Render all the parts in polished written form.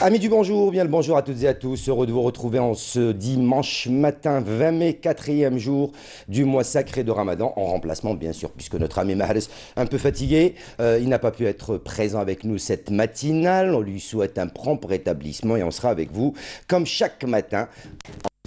Amis du bonjour, bien le bonjour à toutes et à tous. Heureux de vous retrouver en ce dimanche matin 20 mai, quatrième jour du mois sacré de Ramadan, en remplacement bien sûr, puisque notre ami Mahrez, un peu fatigué, il n'a pas pu être présent avec nous cette matinale. On lui souhaite un prompt rétablissement et on sera avec vous comme chaque matin.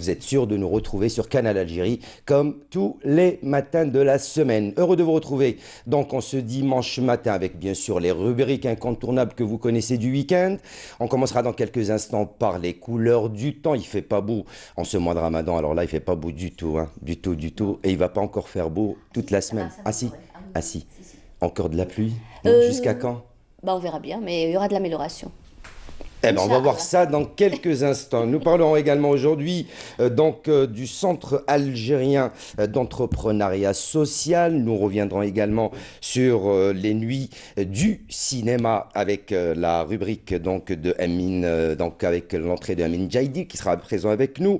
Vous êtes sûr de nous retrouver sur Canal Algérie comme tous les matins de la semaine. Heureux de vous retrouver donc en ce dimanche matin avec bien sûr les rubriques incontournables que vous connaissez du week-end. On commencera dans quelques instants par les couleurs du temps. Il fait pas beau en ce mois de Ramadan. Alors là, il fait pas beau du tout, hein, du tout, du tout. Et il va pas encore faire beau toute la semaine. Ah si, ah si. Encore de la pluie? Non, jusqu'à quand? On verra bien, mais il y aura de l'amélioration. Eh ben, on va voir Inch'Allah. ça dans quelques instants. Nous parlerons également aujourd'hui du Centre algérien d'entrepreneuriat social. Nous reviendrons également sur les nuits du cinéma avec la rubrique donc de Amine, donc avec l'entrée de Amine Jaidi qui sera présent avec nous.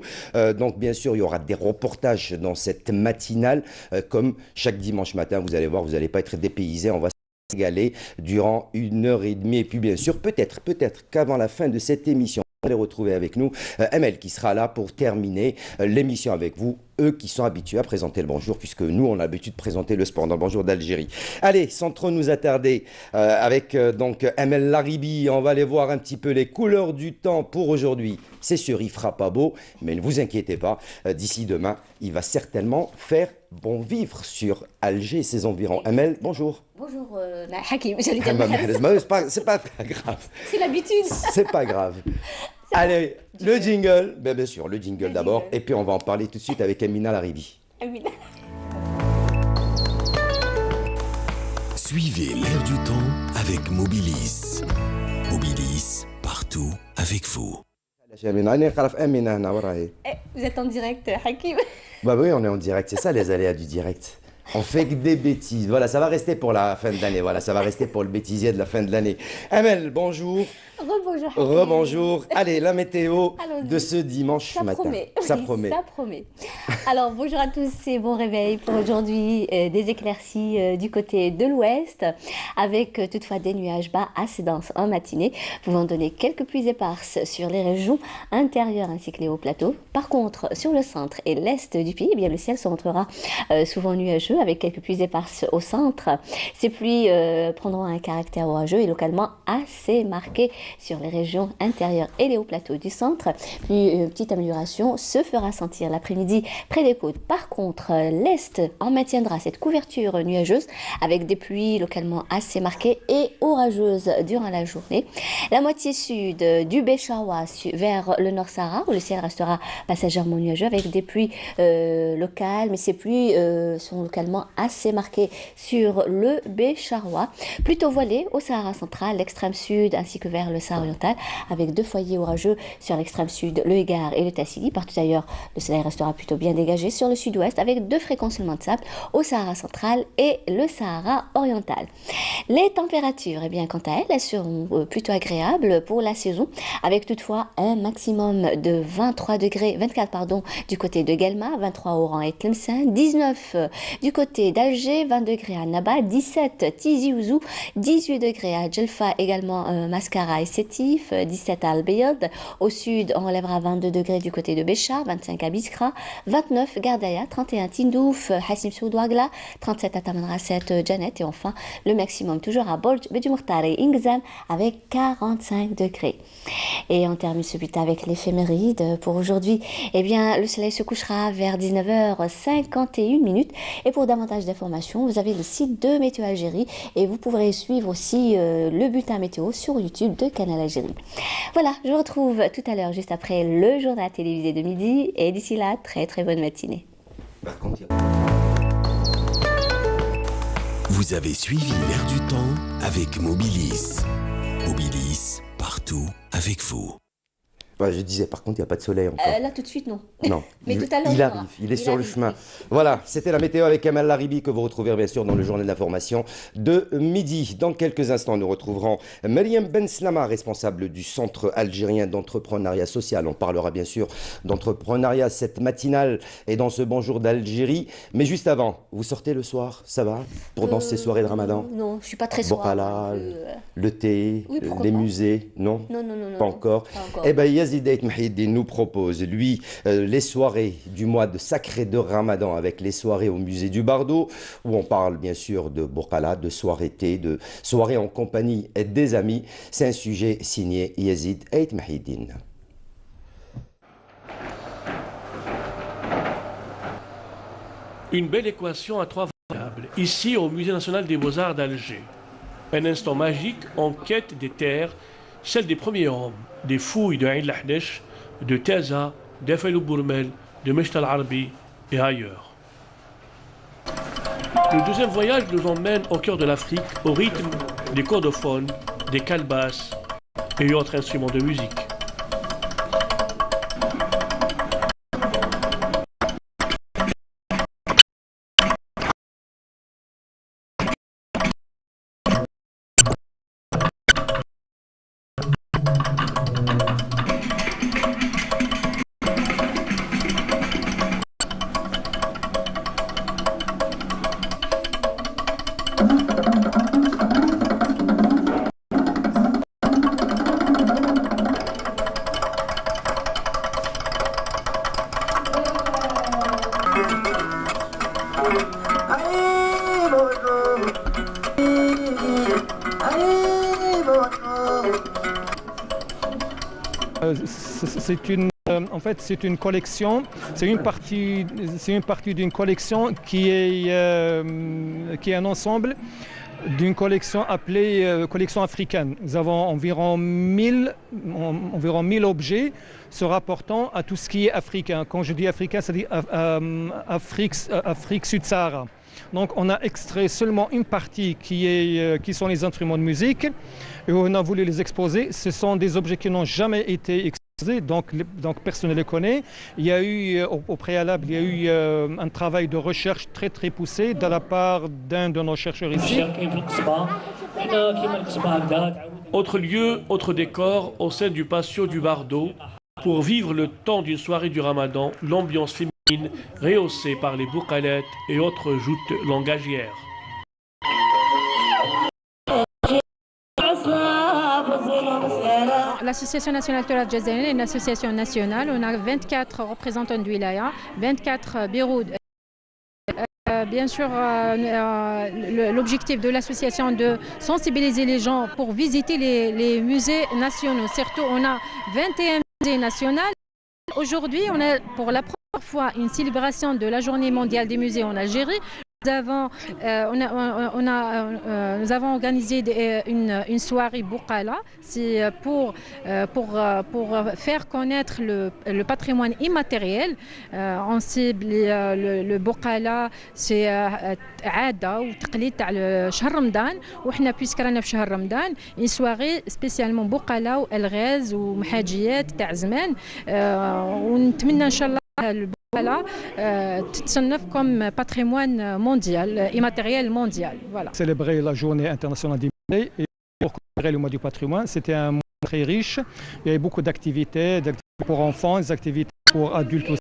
Donc bien sûr, il y aura des reportages dans cette matinale comme chaque dimanche matin. Vous allez voir, vous n'allez pas être dépaysés. On va régaler durant 1 heure et demie. Et puis bien sûr, peut-être qu'avant la fin de cette émission, vous allez retrouver avec nous ML qui sera là pour terminer l'émission avec vous. Eux qui sont habitués à présenter le bonjour, puisque nous, on a l'habitude de présenter le sport dans le bonjour d'Algérie. Allez, sans trop nous attarder, avec donc ML Laribi, on va aller voir un petit peu les couleurs du temps pour aujourd'hui. C'est sûr, il fera pas beau, mais ne vous inquiétez pas, d'ici demain, il va certainement faire bon vivre sur Alger et ses environs. ML, bonjour. Bonjour, Hakim, j'allais Ah, dire. c'est pas grave. C'est l'habitude. C'est pas grave. Allez, le jingle. Bien sûr, le jingle d'abord. jingle. Et puis on va en parler tout de suite avec Amina Laribi. Ah oui. Suivez l'air du temps avec Mobilis. Mobilis, partout avec vous. Vous êtes en direct, Hakim. Bah oui, on est en direct, c'est ça les aléas du direct. On fait que des bêtises. Voilà, ça va rester pour la fin de l'année. Voilà, ça va rester pour le bêtisier de la fin de l'année. Amel, bonjour. Rebonjour, Hakim. Rebonjour. Allez, la météo Allons-y. de ce dimanche Ça matin. promet. Ça Oui, promet. Ça promet. Alors, bonjour à tous et bon réveil pour aujourd'hui. Des éclaircies du côté de l'ouest, avec toutefois des nuages bas assez denses en matinée, pouvant donner quelques pluies éparses sur les régions intérieures ainsi que les hauts plateaux. Par contre, sur le centre et l'est du pays, eh bien, le ciel se montrera souvent nuageux, avec quelques pluies éparses au centre. Ces pluies prendront un caractère orageux et localement assez marqué sur les régions intérieures et les hauts plateaux du centre. Puis une petite amélioration se fera sentir l'après-midi près des côtes. Par contre, l'est en maintiendra cette couverture nuageuse avec des pluies localement assez marquées et orageuses durant la journée. La moitié sud du Béchaoua vers le Nord Sahara, où le ciel restera passagèrement nuageux avec des pluies locales, mais ces pluies sont localement assez marquées sur le Béchaoua. Plutôt voilé au Sahara central, l'extrême sud ainsi que vers le Sahara oriental, avec deux foyers orageux sur l'extrême sud, le Hégard et le Tassili. Partout ailleurs, le soleil restera plutôt bien dégagé sur le sud-ouest, avec deux fréquences seulement de sable au Sahara central et le Sahara oriental. Les températures, eh bien, quant à elles, elles seront plutôt agréables pour la saison, avec toutefois un maximum de 24 du côté de Guelma, 23 à Oran et Tlemcen, 19 du côté d'Alger, 20 degrés à Naba, 17 Tizi Ouzou, 18 degrés à Djelfa, également Mascara et Sétif, 17 à Al-Bayad. Au sud, on relèvera 22 degrés du côté de Béchar, 25 à Biskra, 29 Gardaya, 31 Tindouf, Hassim Soudouagla, 37 à Tamanrasset, Janet, et enfin le maximum toujours à Bolj, Bedjumurtar et Ingzam avec 45 degrés. Et on termine ce but avec l'éphéméride pour aujourd'hui. Eh bien, le soleil se couchera vers 19h51. Et pour davantage d'informations, vous avez le site de Météo Algérie et vous pourrez suivre aussi le bulletin météo sur YouTube de Canal Algérie. Voilà, je vous retrouve tout à l'heure juste après le journal télévisé de midi. Et d'ici là, très très bonne matinée. Par contre, Vous avez suivi l'air du temps avec Mobilis. Mobilis, partout avec vous. Bah, je disais, par contre, il n'y a pas de soleil encore. Là, tout de suite, non. Non, Mais tout à l'heure, il il y arrive, aura. il est Il sur le arrive, chemin. oui. Voilà, c'était la météo avec Kamal Laribi que vous retrouverez bien sûr dans le journal d'information de midi. Dans quelques instants, nous retrouverons Mariam Ben Slama, responsable du Centre algérien d'entrepreneuriat social. On parlera bien sûr d'entrepreneuriat cette matinale et dans ce bonjour d'Algérie. Mais juste avant, vous sortez le soir, ça va, pour dans ces soirées de Ramadan? Non, je suis pas très soir. Bokala, le thé, Oui, pourquoi les pas. musées, non? Non, non, non, non. Pas non. encore. Pas encore. Eh bien, Yazid Ait Mahiddine nous propose, lui, les soirées du mois de sacré de Ramadan avec les soirées au musée du Bardo, où on parle bien sûr de Bokala, de soirée thé, de soirée en compagnie des amis. C'est un sujet signé Yazid Ait Mahiddine. Une belle équation à trois variables, ici au Musée national des beaux-arts d'Alger. Un instant magique en quête des terres, celle des premiers hommes, des fouilles de Ain Lahdesh, de Taza, d'Efel Bourmel, de Mesht al-Arbi et ailleurs. Le deuxième voyage nous emmène au cœur de l'Afrique, au rythme des cordophones, des calbasses et autres instruments de musique. En fait, c'est une collection, c'est une partie d'une collection qui est un ensemble d'une collection appelée collection africaine. Nous avons environ 1000 objets se rapportant à tout ce qui est africain. Quand je dis africain, ça dit Afrique Sud-Sahara. Donc on a extrait seulement une partie qui sont les instruments de musique et on a voulu les exposer. Ce sont des objets qui n'ont jamais été exposés, donc personne ne les connaît. Il y a eu au préalable, il y a eu un travail de recherche très très poussé de la part d'un de nos chercheurs ici. Autre lieu, autre décor au sein du patio du Bardo pour vivre le temps d'une soirée du Ramadan, l'ambiance féminine rehaussée par les boucalettes et autres joutes langagières. L'Association nationale Tourad Jazairien est une association nationale. On a 24 représentants du wilaya, 24 bureaux. Bien sûr, l'objectif de l'association est de sensibiliser les gens pour visiter les musées nationaux. Surtout, on a 21 musées nationaux. Aujourd'hui, on a pour la première fois une célébration de la journée mondiale des musées en Algérie. Nous avons organisé une soirée Bokala, c'est pour faire connaître le patrimoine immatériel. On cible le Bokala, c'est عادة وتقليد تاع شهر رمضان وحنا بيسك رانا في شهر رمضان une soirée spécialement Bokala والغاز ومحاجيات تاع زمان ونتمنى ان شاء الله البقالة تتصنف comme patrimoine mondial, immatériel mondial. Voilà. Célébrer la journée internationale des musées et pour célébrer le mois du patrimoine, c'était un mois très riche. Il y avait beaucoup d'activités pour enfants, des activités pour adultes aussi.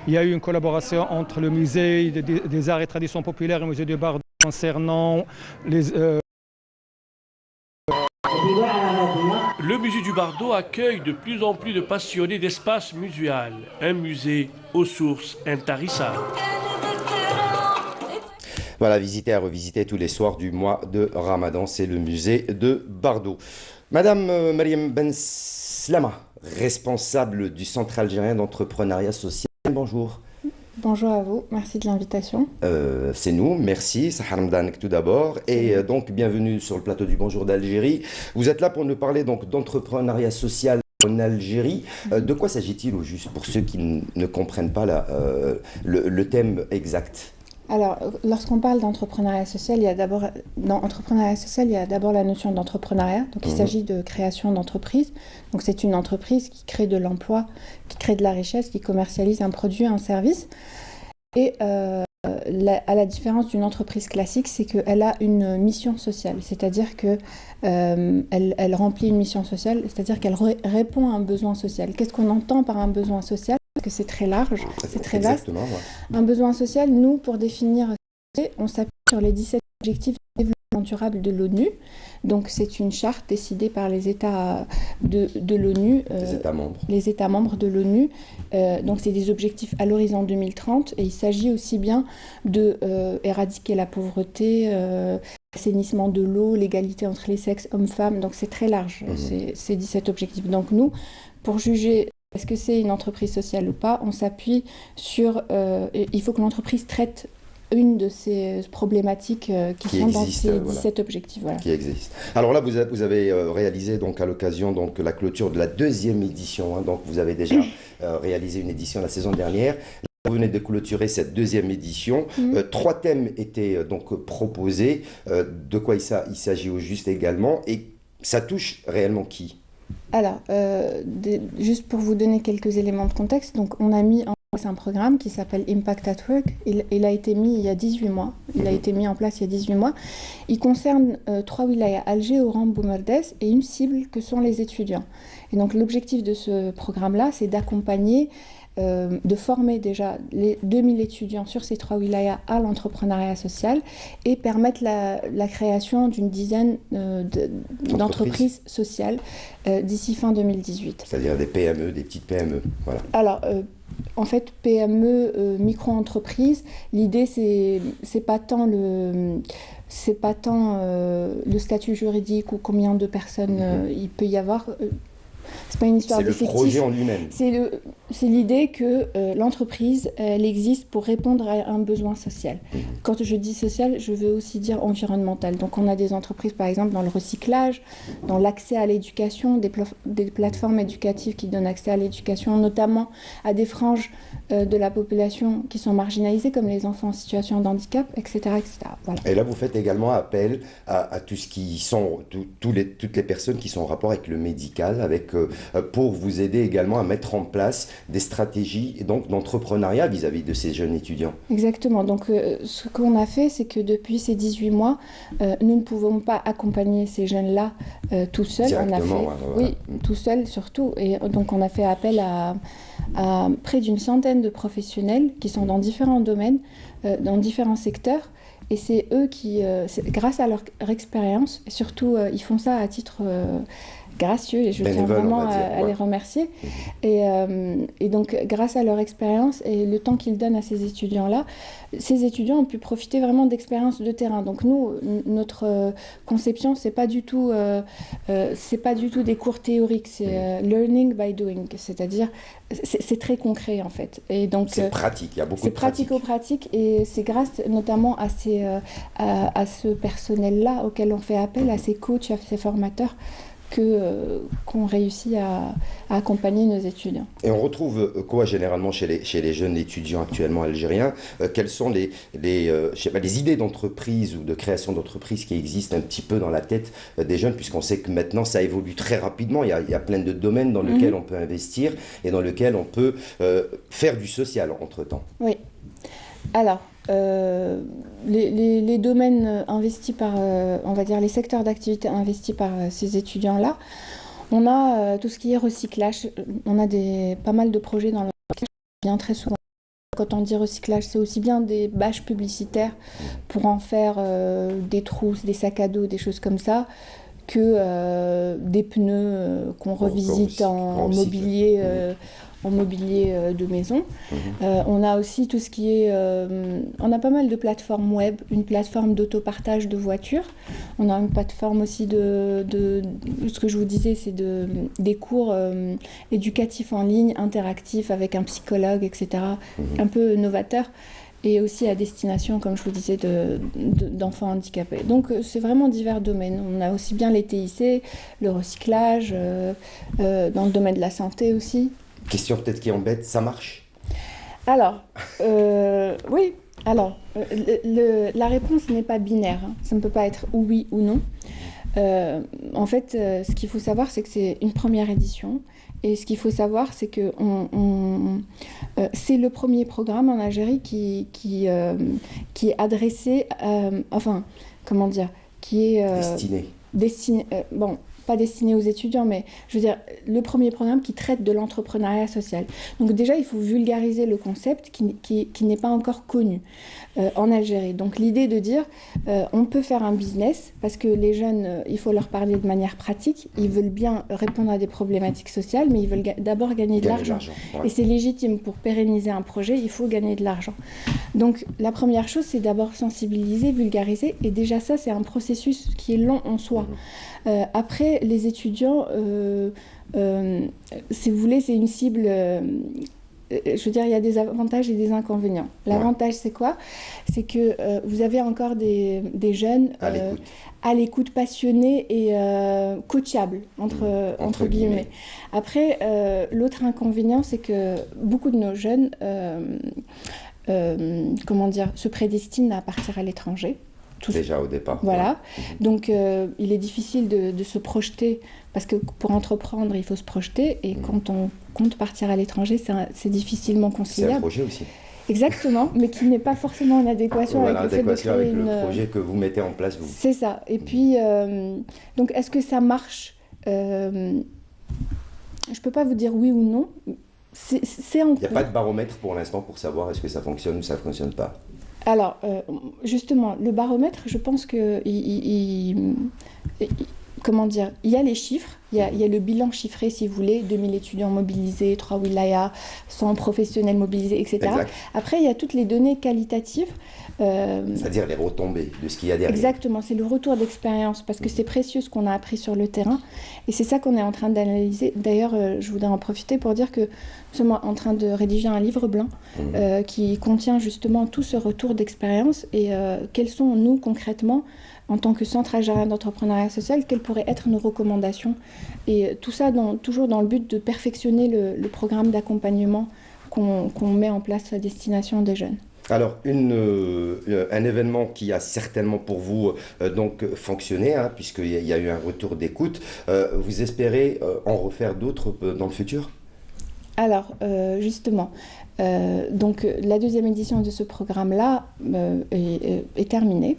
Il y a eu une collaboration entre le musée des arts et traditions populaires et le musée du Bardo concernant les... Le musée du Bardo accueille de plus en plus de passionnés d'espace muséal. Un musée aux sources intarissables. Voilà, visiter et revisiter tous les soirs du mois de Ramadan, c'est le musée de Bardo. Madame Mariam Ben Slama, responsable du Centre algérien d'entrepreneuriat social. Bonjour. Bonjour à vous, merci de l'invitation. C'est nous, merci, Sahar Mdanek tout d'abord, et donc bienvenue sur le plateau du Bonjour d'Algérie. Vous êtes là pour nous parler donc d'entrepreneuriat social en Algérie. De quoi s'agit-il au juste pour ceux qui ne comprennent pas le thème exact? Alors, lorsqu'on parle d'entrepreneuriat social, dans entrepreneuriat social, il y a d'abord la notion d'entrepreneuriat. Donc, il s'agit de création d'entreprise. Donc, c'est une entreprise qui crée de l'emploi, qui crée de la richesse, qui commercialise un produit, un service. Et à la différence d'une entreprise classique, c'est qu'elle a une mission sociale. C'est-à-dire que elle remplit une mission sociale, c'est-à-dire qu'elle répond à un besoin social. Qu'est-ce qu'on entend par un besoin social ? Parce que c'est très large, c'est très vaste. Ouais. Un besoin social, nous, pour définir, on s'appuie sur les 17 objectifs de développement durable de l'ONU. Donc, c'est une charte décidée par les États de l'ONU. Les États membres de l'ONU. Donc, c'est des objectifs à l'horizon 2030. Et il s'agit aussi bien d'éradiquer la pauvreté, l'assainissement de l'eau, l'égalité entre les sexes, hommes-femmes. Donc, c'est très large, ces 17 objectifs. Donc, nous, pour juger est-ce que c'est une entreprise sociale ou pas, on s'appuie sur... il faut que l'entreprise traite une de ces problématiques qui sont dans ces 17 objectifs. Voilà. Qui existent. Alors là, vous avez réalisé donc, à l'occasion donc, la clôture de la 2e édition. Donc vous avez déjà réalisé une édition la saison dernière. Vous venez de clôturer cette 2e édition. 3 thèmes étaient donc proposés. De quoi il s'agit au juste également. Et ça touche réellement qui ? Alors, juste pour vous donner quelques éléments de contexte, donc on a mis en place un programme qui s'appelle Impact at Work. Il a été mis il y a 18 mois. Il a été mis en place il y a 18 mois. Il concerne 3 wilayas, Alger, Oran, Boumerdès, et une cible que sont les étudiants. Et donc l'objectif de ce programme-là, c'est d'accompagner, de former déjà les 2000 étudiants sur ces 3 wilayas à l'entrepreneuriat social et permettre la création d'une dizaine d'entreprises sociales d'ici fin 2018. C'est-à-dire des PME, des petites PME. Voilà. Alors, en fait, PME, micro-entreprise, l'idée, c'est pas tant le statut juridique ou combien de personnes il peut y avoir. C'est pas une histoire d'effectif. C'est le projet en lui-même. C'est l'idée que l'entreprise, elle existe pour répondre à un besoin social. Quand je dis social, je veux aussi dire environnemental. Donc on a des entreprises, par exemple, dans le recyclage, dans l'accès à l'éducation, des plateformes éducatives qui donnent accès à l'éducation, notamment à des franges de la population qui sont marginalisées, comme les enfants en situation de handicap, etc. etc. Voilà. Et là, vous faites également appel à tout ce qui sont, toutes les personnes qui sont en rapport avec le médical, pour vous aider également à mettre en place des stratégies donc, d'entrepreneuriat vis-à-vis de ces jeunes étudiants. Exactement. Donc, ce qu'on a fait, c'est que depuis ces 18 mois, nous ne pouvons pas accompagner ces jeunes-là tout seuls. Directement, oui, tout seuls surtout. Et donc, on a fait appel à près d'une centaine de professionnels qui sont dans différents domaines, dans différents secteurs. Et c'est eux qui, grâce à leur expérience, et surtout, ils font ça à titre gracieux, et je tiens vraiment à les remercier. Et donc, grâce à leur expérience et le temps qu'ils donnent à ces étudiants-là, ces étudiants ont pu profiter vraiment d'expériences de terrain. Donc nous, notre conception, c'est pas du tout des cours théoriques, c'est learning by doing, c'est-à-dire c'est très concret en fait. Et donc c'est pratique, il y a beaucoup de pratique. C'est pratico-pratique, et c'est grâce notamment à ce personnel-là auquel on fait appel, à ces coachs, à ces formateurs, qu'on réussit à accompagner nos étudiants. Et on retrouve quoi généralement chez les jeunes étudiants actuellement algériens? Quelles sont les idées d'entreprise ou de création d'entreprise qui existent un petit peu dans la tête des jeunes, puisqu'on sait que maintenant ça évolue très rapidement, il y a plein de domaines dans lesquels on peut investir et dans lesquels on peut faire du social entre-temps. Oui. Alors, les domaines investis par, on va dire les secteurs d'activité investis par ces étudiants-là, on a tout ce qui est recyclage. On a pas mal de projets dans le recyclage, bien très souvent. Quand on dit recyclage, c'est aussi bien des bâches publicitaires pour en faire des trousses, des sacs à dos, des choses comme ça, que des pneus qu'on revisite en mobilier. En mobilier de maison. On a aussi tout ce qui est... on a pas mal de plateformes web, une plateforme d'autopartage de voitures. On a une plateforme aussi ce que je vous disais, c'est des cours éducatifs en ligne, interactifs, avec un psychologue, etc. Un peu novateur. Et aussi à destination, comme je vous disais, d'enfants handicapés. Donc c'est vraiment divers domaines. On a aussi bien les TIC, le recyclage, dans le domaine de la santé aussi. Question peut-être qui embête, ça marche? Alors, oui, Alors, la réponse n'est pas binaire, hein. Ça ne peut pas être ou oui ou non. En fait, ce qu'il faut savoir, c'est que c'est une première édition. Et ce qu'il faut savoir, c'est que c'est le premier programme en Algérie qui est adressé, enfin, comment dire, qui est destiné, bon, pas destiné aux étudiants, mais je veux dire, le premier programme qui traite de l'entrepreneuriat social. Donc déjà, il faut vulgariser le concept qui n'est pas encore connu en Algérie. Donc l'idée de dire, on peut faire un business, parce que les jeunes, il faut leur parler de manière pratique, ils veulent bien répondre à des problématiques sociales, mais ils veulent d'abord gagner de l'argent. Ouais. Et c'est légitime, pour pérenniser un projet, il faut gagner de l'argent. Donc la première chose, c'est d'abord sensibiliser, vulgariser, et déjà ça, c'est un processus qui est long en soi. Après, les étudiants, si vous voulez, c'est une cible... je veux dire, il y a des avantages et des inconvénients. L'avantage, c'est quoi? C'est que vous avez encore des jeunes à l'écoute, passionnés et coachables, entre guillemets. Après, l'autre inconvénient, c'est que beaucoup de nos jeunes se prédestinent à partir à l'étranger. Déjà au départ. Voilà. Donc, il est difficile de se projeter, parce que pour entreprendre, il faut se projeter. Et quand on compte partir à l'étranger, c'est difficilement conciliable. C'est un projet aussi. Exactement, mais qui n'est pas forcément en adéquation avec le fait de créer avec le projet que vous mettez en place, vous. C'est ça. Et puis, donc, est-ce que ça marche? Je ne peux pas vous dire oui ou non. C'est en cours. Il n'y a pas de baromètre pour l'instant pour savoir est-ce que ça fonctionne ou ça ne fonctionne pas. Alors, justement, le baromètre, je pense que, comment dire, il y a les chiffres, il y a le bilan chiffré, si vous voulez, 2000 étudiants mobilisés, 3 wilayas, 100 professionnels mobilisés, etc. Exact. Après, il y a toutes les données qualitatives. C'est-à-dire les retombées de ce qu'il y a derrière. Exactement, c'est le retour d'expérience, parce que c'est précieux ce qu'on a appris sur le terrain, et c'est ça qu'on est en train d'analyser. D'ailleurs, je voudrais en profiter pour dire que nous sommes en train de rédiger un livre blanc qui contient justement tout ce retour d'expérience, et quels sont, nous, concrètement, en tant que Centre algérien d'entrepreneuriat social, quelles pourraient être nos recommandations. Et tout ça toujours dans le but de perfectionner le programme d'accompagnement qu'on met en place à destination des jeunes. Alors, un événement qui a certainement pour vous fonctionné, hein, puisqu'il y a eu un retour d'écoute. Vous espérez en refaire d'autres dans le futur? Alors, justement, donc la deuxième édition de ce programme-là est terminée.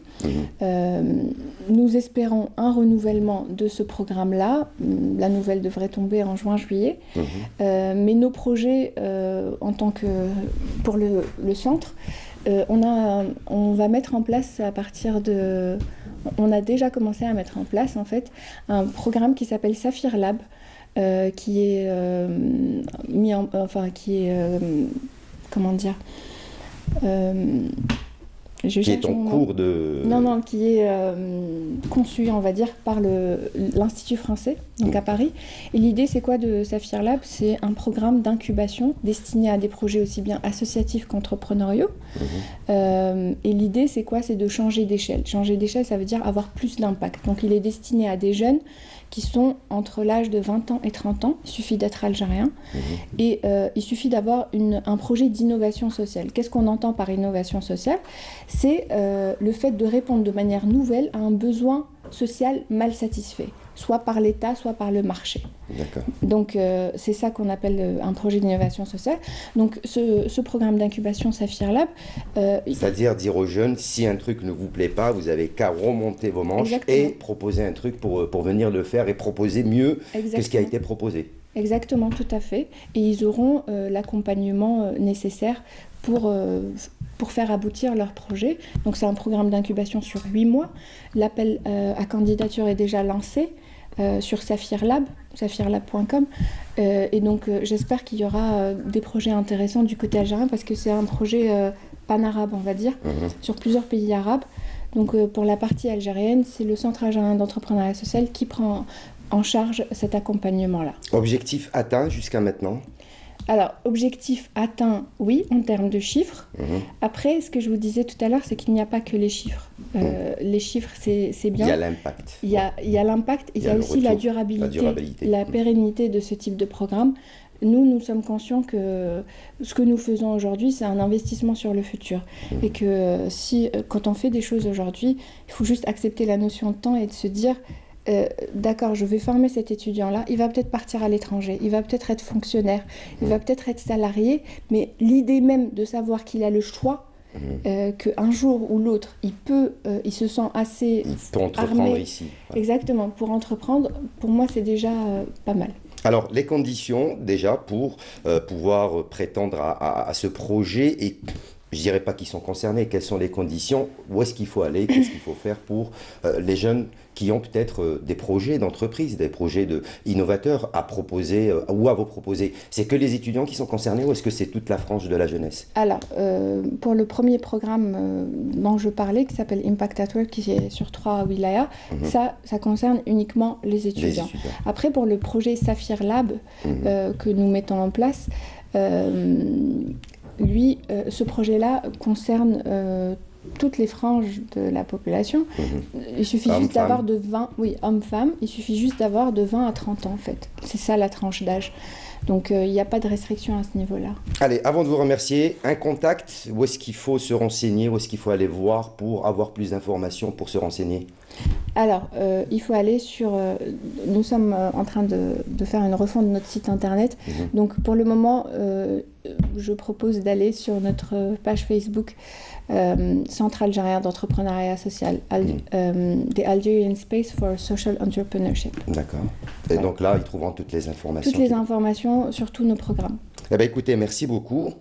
Nous espérons un renouvellement de ce programme-là. La nouvelle devrait tomber en juin-juillet. Mais nos projets, en tant que pour le centre, on va mettre en place à partir de... On a déjà commencé à mettre en place, en fait, un programme qui s'appelle Saphir Lab, qui est comment dire, qui est en cours de... Non, qui est conçu, on va dire, par l'Institut français, donc à Paris. Et l'idée, c'est quoi de Saphir Lab? C'est un programme d'incubation destiné à des projets aussi bien associatifs qu'entrepreneuriaux. Et l'idée, c'est quoi? C'est de changer d'échelle. Changer d'échelle, ça veut dire avoir plus d'impact. Donc, il est destiné à des jeunes qui sont entre l'âge de 20 ans et 30 ans. Il suffit d'être algérien. Et il suffit d'avoir un projet d'innovation sociale. Qu'est-ce qu'on entend par innovation sociale? C'est le fait de répondre de manière nouvelle à un besoin social mal satisfait, soit par l'État, soit par le marché. D'accord. Donc, c'est ça qu'on appelle un projet d'innovation sociale. Donc, ce programme d'incubation Saphir Lab... C'est-à-dire dire aux jeunes, si un truc ne vous plaît pas, vous avez qu'à remonter vos manches. Exactement. Et proposer un truc pour venir le faire et proposer mieux que ce qui a été proposé. Exactement, tout à fait. Et ils auront l'accompagnement nécessaire pour faire aboutir leur projet. Donc, c'est un programme d'incubation sur 8 mois. L'appel à candidature est déjà lancé sur Saphir Lab, saphirlab.com. Et donc, j'espère qu'il y aura des projets intéressants du côté algérien, parce que c'est un projet pan-arabe, on va dire, sur plusieurs pays arabes. Donc, pour la partie algérienne, c'est le Centre algérien d'entrepreneuriat social qui prend en charge cet accompagnement-là. Objectif atteint jusqu'à maintenant? Alors, objectif atteint, oui, en termes de chiffres. Après, ce que je vous disais tout à l'heure, c'est qu'il n'y a pas que les chiffres. Les chiffres, c'est bien. Il y a l'impact. Il y a l'impact, et il y a aussi la durabilité, la pérennité de ce type de programme. nous sommes conscients que ce que nous faisons aujourd'hui, c'est un investissement sur le futur. Et que quand on fait des choses aujourd'hui, il faut juste accepter la notion de temps et de se dire, d'accord, je vais former cet étudiant-là, il va peut-être partir à l'étranger, il va peut-être être fonctionnaire, il va peut-être être salarié, mais l'idée même de savoir qu'il a le choix, qu'un jour ou l'autre, il se sent assez pour entreprendre armé, ici. Voilà. Exactement, pour entreprendre, pour moi c'est déjà pas mal. Alors, les conditions déjà pour pouvoir prétendre à ce projet, et je dirais pas qui sont concernés, quelles sont les conditions, où est-ce qu'il faut aller, qu'est-ce qu'il faut faire pour les jeunes qui ont peut-être des projets d'entreprise, des projets innovateurs à proposer ou à vous proposer. C'est que les étudiants qui sont concernés ou est-ce que c'est toute la frange de la jeunesse? Alors, pour le premier programme dont je parlais, qui s'appelle Impact at Work, qui est sur 3 wilayas, ça concerne uniquement les étudiants. Après, pour le projet Saphir Lab que nous mettons en place, ce projet-là concerne toutes les franges de la population. Il suffit juste d'avoir de 20... Oui, hommes-femmes. Il suffit juste d'avoir de 20 à 30 ans, en fait. C'est ça, la tranche d'âge. Donc, il n'y a pas de restriction à ce niveau-là. Allez, avant de vous remercier, un contact, où est-ce qu'il faut se renseigner, où est-ce qu'il faut aller voir pour avoir plus d'informations, pour se renseigner? Alors, il faut aller sur... nous sommes en train de faire une refonte de notre site internet. Donc, pour le moment, je propose d'aller sur notre page Facebook Centre algérien d'entrepreneuriat social, The Algerian Space for Social Entrepreneurship. D'accord. Et donc là, ils trouveront toutes les informations. Toutes les informations sur tous nos programmes. Eh bien, écoutez, merci beaucoup.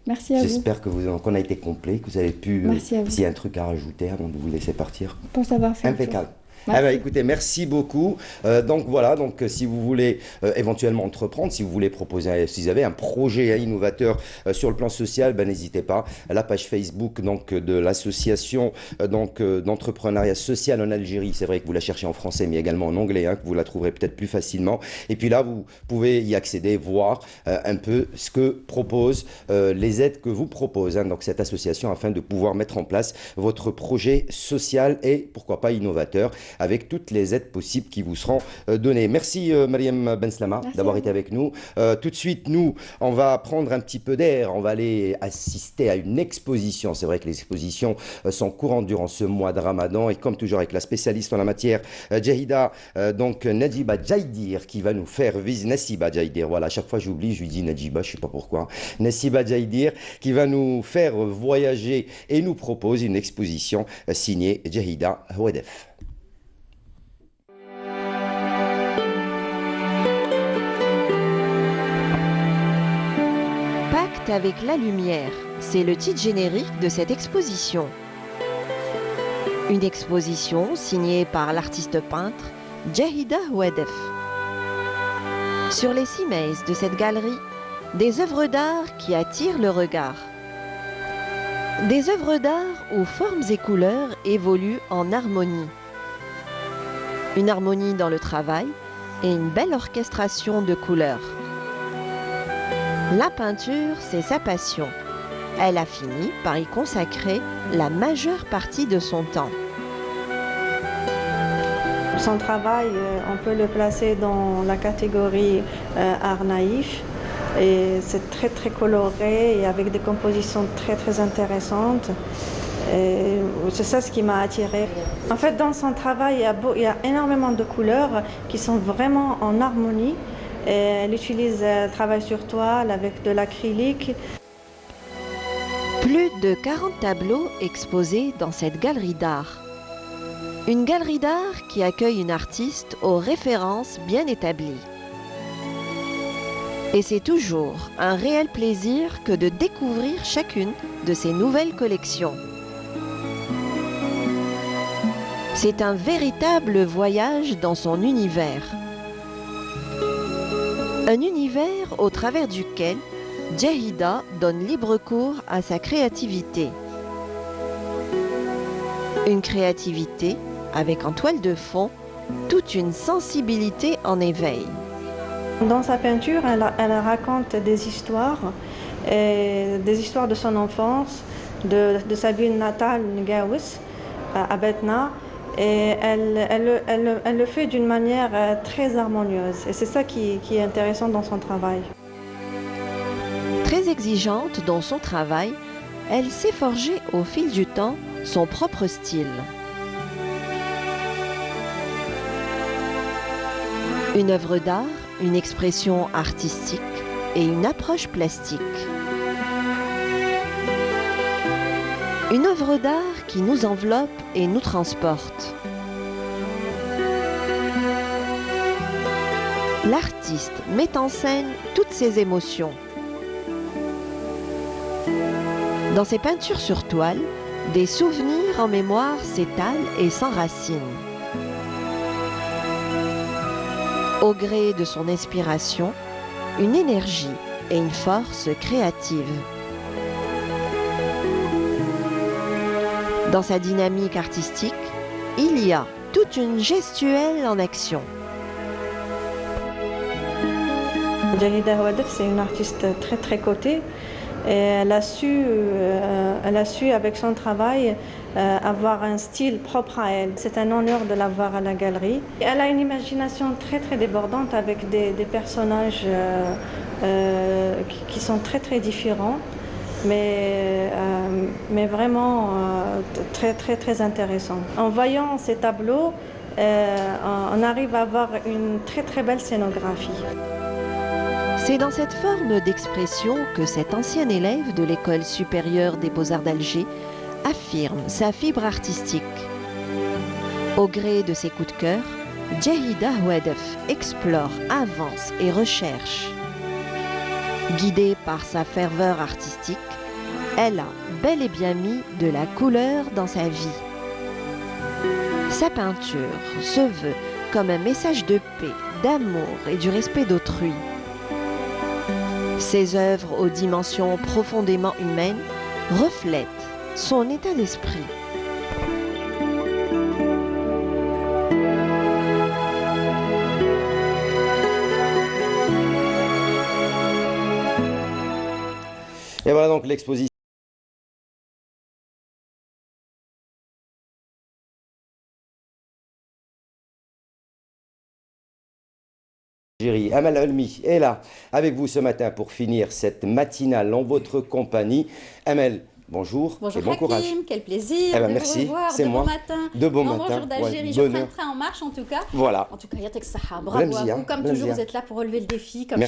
Merci à vous. J'espère qu'on a été complet, que vous avez pu... S'il y a un truc à rajouter avant de vous laisser partir. Pour savoir faire. Impeccable. Ah bah écoutez, merci beaucoup. Donc voilà, si vous voulez éventuellement entreprendre, si vous voulez proposer, si vous avez un projet innovateur sur le plan social, n'hésitez pas. La page Facebook de l'association d'entrepreneuriat social en Algérie, c'est vrai que vous la cherchez en français, mais également en anglais, que vous la trouverez peut-être plus facilement. Et puis là, vous pouvez y accéder, voir un peu ce que proposent les aides que vous propose donc cette association, afin de pouvoir mettre en place votre projet social et pourquoi pas innovateur, avec toutes les aides possibles qui vous seront données. Merci Mariam Benslama d'avoir été avec nous. Tout de suite, nous, on va prendre un petit peu d'air, on va aller assister à une exposition. C'est vrai que les expositions sont courantes durant ce mois de Ramadan, et comme toujours avec la spécialiste en la matière, Jahida, Nadjiba Jaïdir, qui va nous faire visiter, Nassiba Jaïdir, voilà, à chaque fois j'oublie, je lui dis Nadjiba, je ne sais pas pourquoi, Nassiba Jaïdir, qui va nous faire voyager et nous propose une exposition signée Jahida Houedef. Pacte avec la lumière, c'est le titre générique de cette exposition. Une exposition signée par l'artiste peintre Jahida Houedef. Sur les cimaises de cette galerie, des œuvres d'art qui attirent le regard. Des œuvres d'art où formes et couleurs évoluent en harmonie. Une harmonie dans le travail et une belle orchestration de couleurs. La peinture, c'est sa passion. Elle a fini par y consacrer la majeure partie de son temps. Son travail, on peut le placer dans la catégorie art naïf. Et c'est très très coloré et avec des compositions très très intéressantes. C'est ça ce qui m'a attirée. En fait, dans son travail, il y a énormément de couleurs qui sont vraiment en harmonie. Et elle travaille sur toile avec de l'acrylique. Plus de 40 tableaux exposés dans cette galerie d'art. Une galerie d'art qui accueille une artiste aux références bien établies. Et c'est toujours un réel plaisir que de découvrir chacune de ces nouvelles collections. C'est un véritable voyage dans son univers. Un univers au travers duquel Jahida donne libre cours à sa créativité. Une créativité avec en toile de fond toute une sensibilité en éveil. Dans sa peinture, elle raconte des histoires de son enfance, de sa ville natale, Ngawis, à Betna. Et elle le fait d'une manière très harmonieuse. Et c'est ça qui est intéressant dans son travail. Très exigeante dans son travail, elle s'est forgée au fil du temps son propre style. Une œuvre d'art, une expression artistique et une approche plastique. Une œuvre d'art qui nous enveloppe et nous transporte. L'artiste met en scène toutes ses émotions. Dans ses peintures sur toile, des souvenirs en mémoire s'étalent et s'enracinent. Au gré de son inspiration, une énergie et une force créative. Dans sa dynamique artistique, il y a toute une gestuelle en action. Jahida Houadef, c'est une artiste très cotée. Et elle a su avec son travail avoir un style propre à elle. C'est un honneur de la voir à la galerie. Elle a une imagination très débordante avec des personnages qui sont très différents, mais vraiment très intéressants. En voyant ces tableaux, on arrive à avoir une très belle scénographie. C'est dans cette forme d'expression que cet ancien élève de l'École supérieure des beaux-arts d'Alger affirme sa fibre artistique. Au gré de ses coups de cœur, Jahida Houadef explore, avance et recherche. Guidée par sa ferveur artistique, elle a bel et bien mis de la couleur dans sa vie. Sa peinture se veut comme un message de paix, d'amour et du respect d'autrui. Ses œuvres aux dimensions profondément humaines reflètent son état d'esprit. Et voilà donc l'exposition. Amal Olmi est là avec vous ce matin pour finir cette matinale en votre compagnie. Amal, bonjour, bonjour et bon Hakim, courage. Quel plaisir de merci, vous revoir, c'est de moi. bon matin. De bon matin. Bonjour d'Algérie, je prends le train en marche en tout cas. Voilà. En tout cas, Yatek Saha, bravo à vous. Comme toujours, vous êtes là pour relever le défi, comme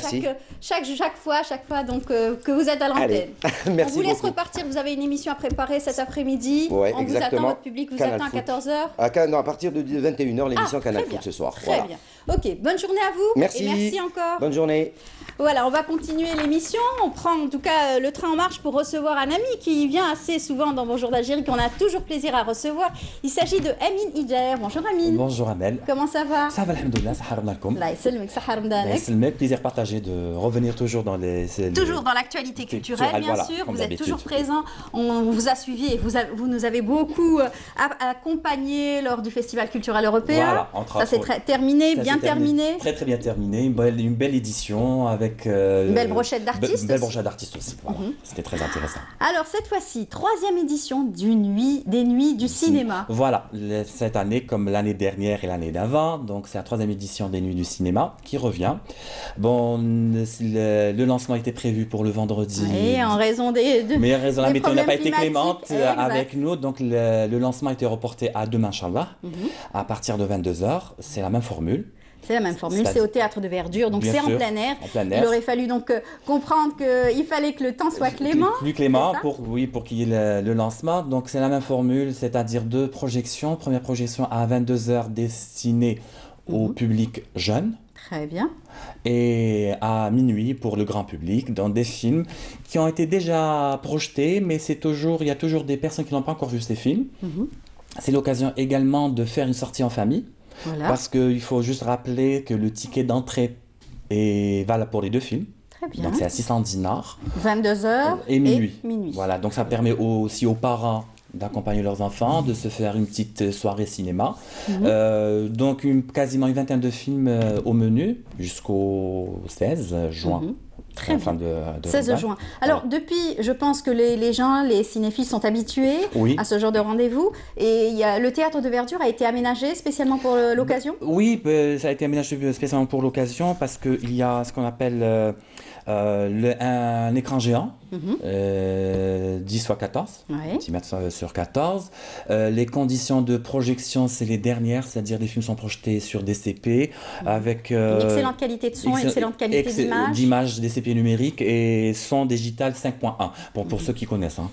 chaque fois donc, que vous êtes à l'antenne. Merci On vous laisse beaucoup. repartir, vous avez une émission à préparer cet après-midi. Ouais, on exactement. vous attend, votre public vous attend à 14h. Non, à partir de 21h, l'émission Canal Foot ce soir. Très bien. Ok, bonne journée à vous. Merci. Et merci encore. Bonne journée. Voilà, on va continuer l'émission. On prend en tout cas le train en marche pour recevoir un ami qui vient assez souvent dans Bonjour d'Algérie, qu'on a toujours plaisir à recevoir. Il s'agit de Amine Hijer. Bonjour Amine. Bonjour Amel. Comment ça va? Ça va, alhamdoulilah, sahar mnakoum. Allah yselmek, sahar mdanek. C'est plaisir partagé de revenir toujours dans les... Toujours dans l'actualité culturelle, bien voilà, sûr. comme Vous êtes d'habitude. toujours présent. On vous a suivi et vous nous avez beaucoup accompagnés lors du Festival culturel européen. Voilà, entre ça s'est terminé, bien terminé. Très bien terminé. Une belle édition avec... Une belle brochette d'artistes. Une belle brochette d'artistes aussi. Voilà. C'était très intéressant. Alors cette fois-ci, 3e édition des Nuits du cinéma. Voilà, cette année comme l'année dernière et l'année d'avant, donc c'est la 3e édition des Nuits du cinéma qui revient. Bon, le lancement était prévu pour le vendredi. Oui, en raison mais la météo n'a pas été clémente exact. avec nous, donc le lancement a été reporté à demain, Inch'Allah, à partir de 22h. C'est la même formule. C'est la même formule, c'est au Théâtre de Verdure, donc c'est en plein air. Il aurait fallu donc comprendre qu'il fallait que le temps soit clément. Plus clément pour qu'il y ait le lancement. Donc c'est la même formule, c'est-à-dire 2 projections. Première projection à 22h destinée au public jeune. Très bien. Et à minuit pour le grand public, dans des films qui ont été déjà projetés, mais il y a toujours des personnes qui n'ont pas encore vu ces films. C'est l'occasion également de faire une sortie en famille. Voilà. Parce qu'il faut juste rappeler que le ticket d'entrée est valable pour les 2 films. Très bien. Donc c'est à 600 dinars. 22h et minuit. Voilà, donc ça permet aussi aux parents d'accompagner leurs enfants, de se faire une petite soirée cinéma. Donc quasiment une vingtaine de films au menu jusqu'au 16 juin. Très bien. 16 juin. Alors, depuis, je pense que les gens, les cinéphiles sont habitués à ce genre de rendez-vous. Et le Théâtre de Verdure a été aménagé spécialement pour l'occasion? Oui, ça a été aménagé spécialement pour l'occasion parce qu'il y a ce qu'on appelle un écran géant, 10 x 14, 10 mètres sur 14. Les conditions de projection, c'est les dernières, c'est-à-dire les films sont projetés sur DCP avec... Une excellente qualité de son, excellente qualité d'image. D'image DCP numérique et son digital 5.1, pour ceux qui connaissent. Hein.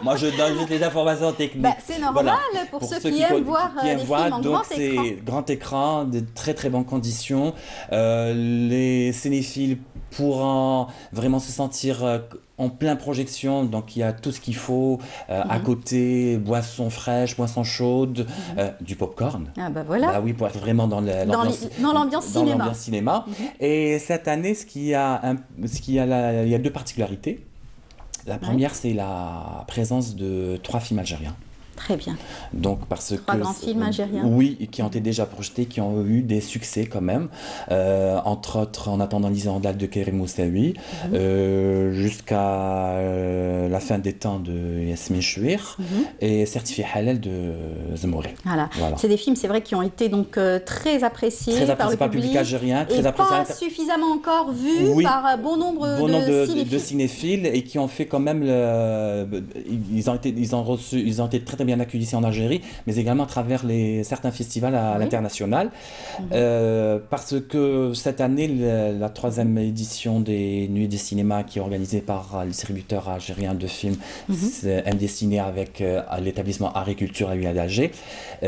Moi, je donne juste les informations techniques. C'est normal pour ceux qui aiment voir les films en donc grand écran. c'est grand écran, de très très bonnes conditions. Les cinéphiles pourront vraiment se sentir en pleine projection, donc il y a tout ce qu'il faut à côté, boissons fraîches, boissons chaudes, du popcorn. Ah bah voilà. Bah oui, pour être vraiment dans l'ambiance cinéma. Et cette année, il y a deux particularités. La première, c'est la présence de 3 films algériens. Très bien. Donc, parce 3 grands films algériens. Oui, qui ont été déjà projetés, qui ont eu des succès quand même. Entre autres, En attendant l'Isandale de Karim Moussaoui, jusqu'à La fin des temps de Yasmine Chouir et Certifié Halal de Zemouri. Voilà. C'est des films, c'est vrai, qui ont été donc très appréciés par le public algérien, et pas suffisamment encore vus par bon nombre de cinéphiles et qui ont fait quand même ils ont été très bien accueillis ici en Algérie, mais également à travers certains festivals à l'international. Parce que cette année, la 3e édition des Nuits des cinémas, qui est organisée par le distributeur algérien de films MD Ciné avec l'établissement Art et Culture à l'Union d'Alger,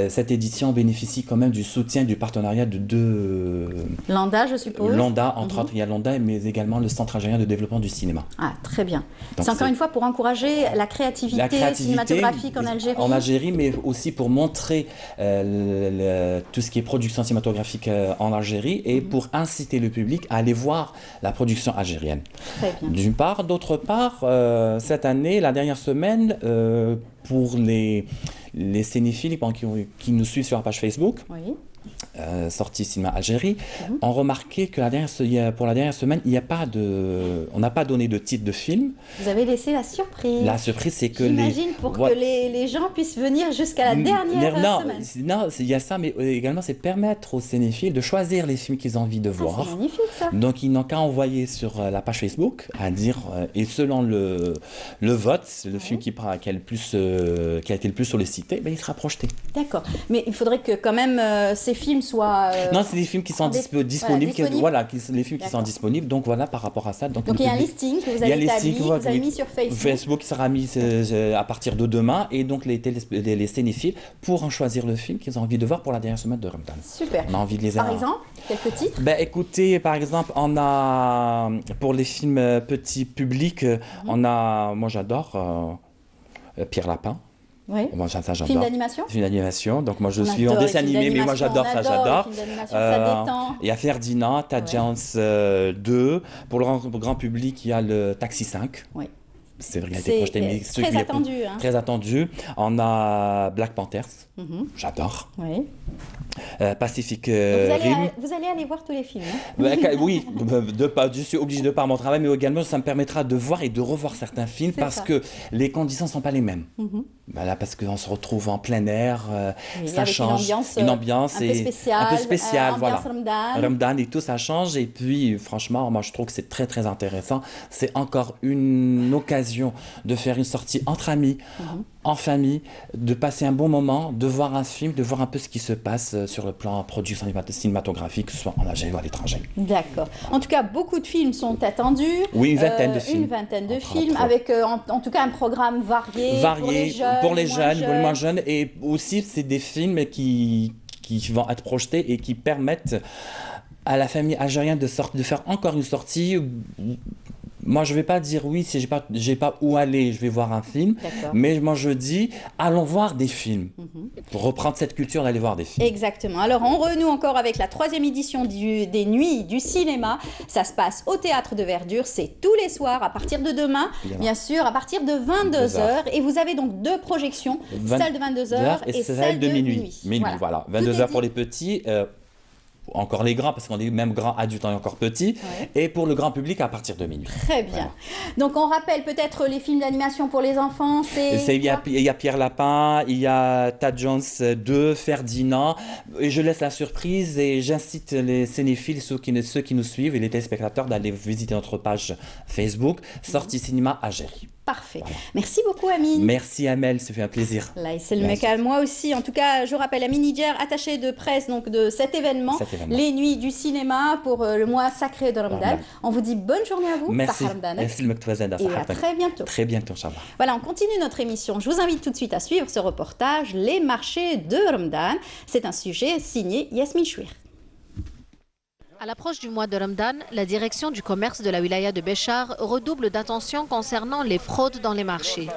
cette édition bénéficie quand même du soutien, du partenariat de 2... Landa, je suppose. Landa, entre autres, il y a Landa, mais également le Centre algérien de développement du cinéma. Ah, très bien. C'est encore une fois pour encourager la créativité cinématographique en Algérie, mais aussi pour montrer tout ce qui est production cinématographique en Algérie et pour inciter le public à aller voir la production algérienne. D'une part. D'autre part, cette année, la dernière semaine, pour les cinéphiles qui nous suivent sur la page Facebook, Sortie Cinéma Algérie, ont remarqué que pour la dernière semaine, on n'a pas donné de titre de film. Vous avez laissé la surprise. La surprise, c'est que j'imagine pour que les gens puissent venir jusqu'à la dernière semaine. Non, il y a ça, mais également c'est permettre aux cinéphiles de choisir les films qu'ils ont envie de voir. C'est magnifique ça. Donc ils n'ont qu'à envoyer sur la page Facebook à dire, et selon le vote, le film qui a été le plus sollicité, il sera projeté. D'accord, mais il faudrait que quand même ces films soient... Non, c'est des films qui sont disponibles. Les films qui sont disponibles, donc voilà, par rapport à ça. Donc il y a un listing que vous avez établi, que vous avez mis sur Facebook. Facebook sera mis à partir de demain, et donc les cinéphiles pourront choisir le film qu'ils ont envie de voir pour la dernière semaine de Ramadan. Super. On a envie de les Par exemple, quelques titres? Écoutez, par exemple, on a, pour les films petit public, moi j'adore Pierre Lapin. Oui. Moi, ça, j'adore. Film d'animation? Film d'animation. Donc moi je suis en dessin animé, mais moi j'adore ça, j'adore. Ça détend. Il y a Ferdinand, Tad Jones 2. Pour le grand public, il y a le Taxi 5. Oui. C'est vrai qu'il a été projeté, mais très attendu. Très attendu. On a Black Panthers. J'adore. Oui. Pacific Rim. Vous allez aller voir tous les films. Oui, je suis obligé de par mon travail, mais également ça me permettra de voir et de revoir certains films parce que les conditions ne sont pas les mêmes. Voilà, parce qu'on se retrouve en plein air, ça change. Une ambiance un peu spéciale, voilà. Ramadan et tout, ça change. Et puis, franchement, moi je trouve que c'est très très intéressant. C'est encore une occasion de faire une sortie entre amis, en famille, de passer un bon moment, de voir un film, de voir un peu ce qui se passe sur le plan production cinématographique, que ce soit en Algérie ou à l'étranger. D'accord. En tout cas, beaucoup de films sont attendus. Oui, une vingtaine de films. Une vingtaine de films, avec en tout cas un programme varié pour les jeunes, pour les moins jeunes. Et aussi, c'est des films qui vont être projetés et qui permettent à la famille algérienne de faire encore une sortie. Moi, je ne vais pas dire oui si j'ai pas où aller, je vais voir un film. Mais moi, je dis, allons voir des films. Pour reprendre cette culture d'aller voir des films. Exactement. Alors, on renoue encore avec la 3e édition des Nuits du cinéma. Ça se passe au Théâtre de Verdure. C'est tous les soirs, à partir de demain, bien sûr, à partir de 22h. Et vous avez donc 2 projections, celle de 22h et celle de minuit. Voilà. 22h pour les petits. encore les grands, parce qu'on est même grands adultes et encore petits, et pour le grand public à partir de minuit. Très bien. Donc on rappelle peut-être les films d'animation pour les enfants, il y a Pierre Lapin, il y a Tad Jones 2, Ferdinand, et je laisse la surprise et j'incite les cinéphiles, ceux qui nous suivent et les téléspectateurs d'aller visiter notre page Facebook, Sortie Cinéma Algérie. Parfait. Voilà. Merci beaucoup Amine. Merci Amel, ça fait un plaisir. Là, c'est le mec à moi aussi. En tout cas, je rappelle Amine Niger, attaché de presse donc, de cet événement, les nuits du cinéma pour le mois sacré de Ramadan. On vous dit bonne journée à vous. Merci. Merci et à très bientôt. Très bientôt, Inch'Allah. Voilà, on continue notre émission. Je vous invite tout de suite à suivre ce reportage, Les marchés de Ramadan. C'est un sujet signé Yasmine Chouir. À l'approche du mois de Ramadan, la direction du commerce de la wilaya de Béchar redouble d'attention concernant les fraudes dans les marchés.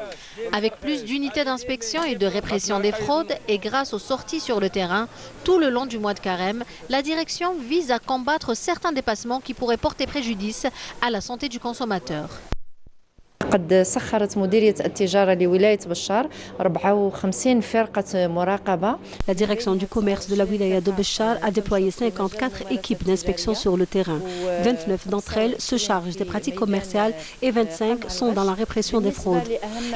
Avec plus d'unités d'inspection et de répression des fraudes et grâce aux sorties sur le terrain tout le long du mois de Carême, la direction vise à combattre certains dépassements qui pourraient porter préjudice à la santé du consommateur. قد سخرت مديرية التجارة لولاية بشار 54 فرقة مراقبة. La direction du commerce de la wilaya de Béchar a déployé 54 équipes d'inspection sur le terrain. 29 d'entre elles se chargent des pratiques commerciales et 25 sont dans la répression des fraudes.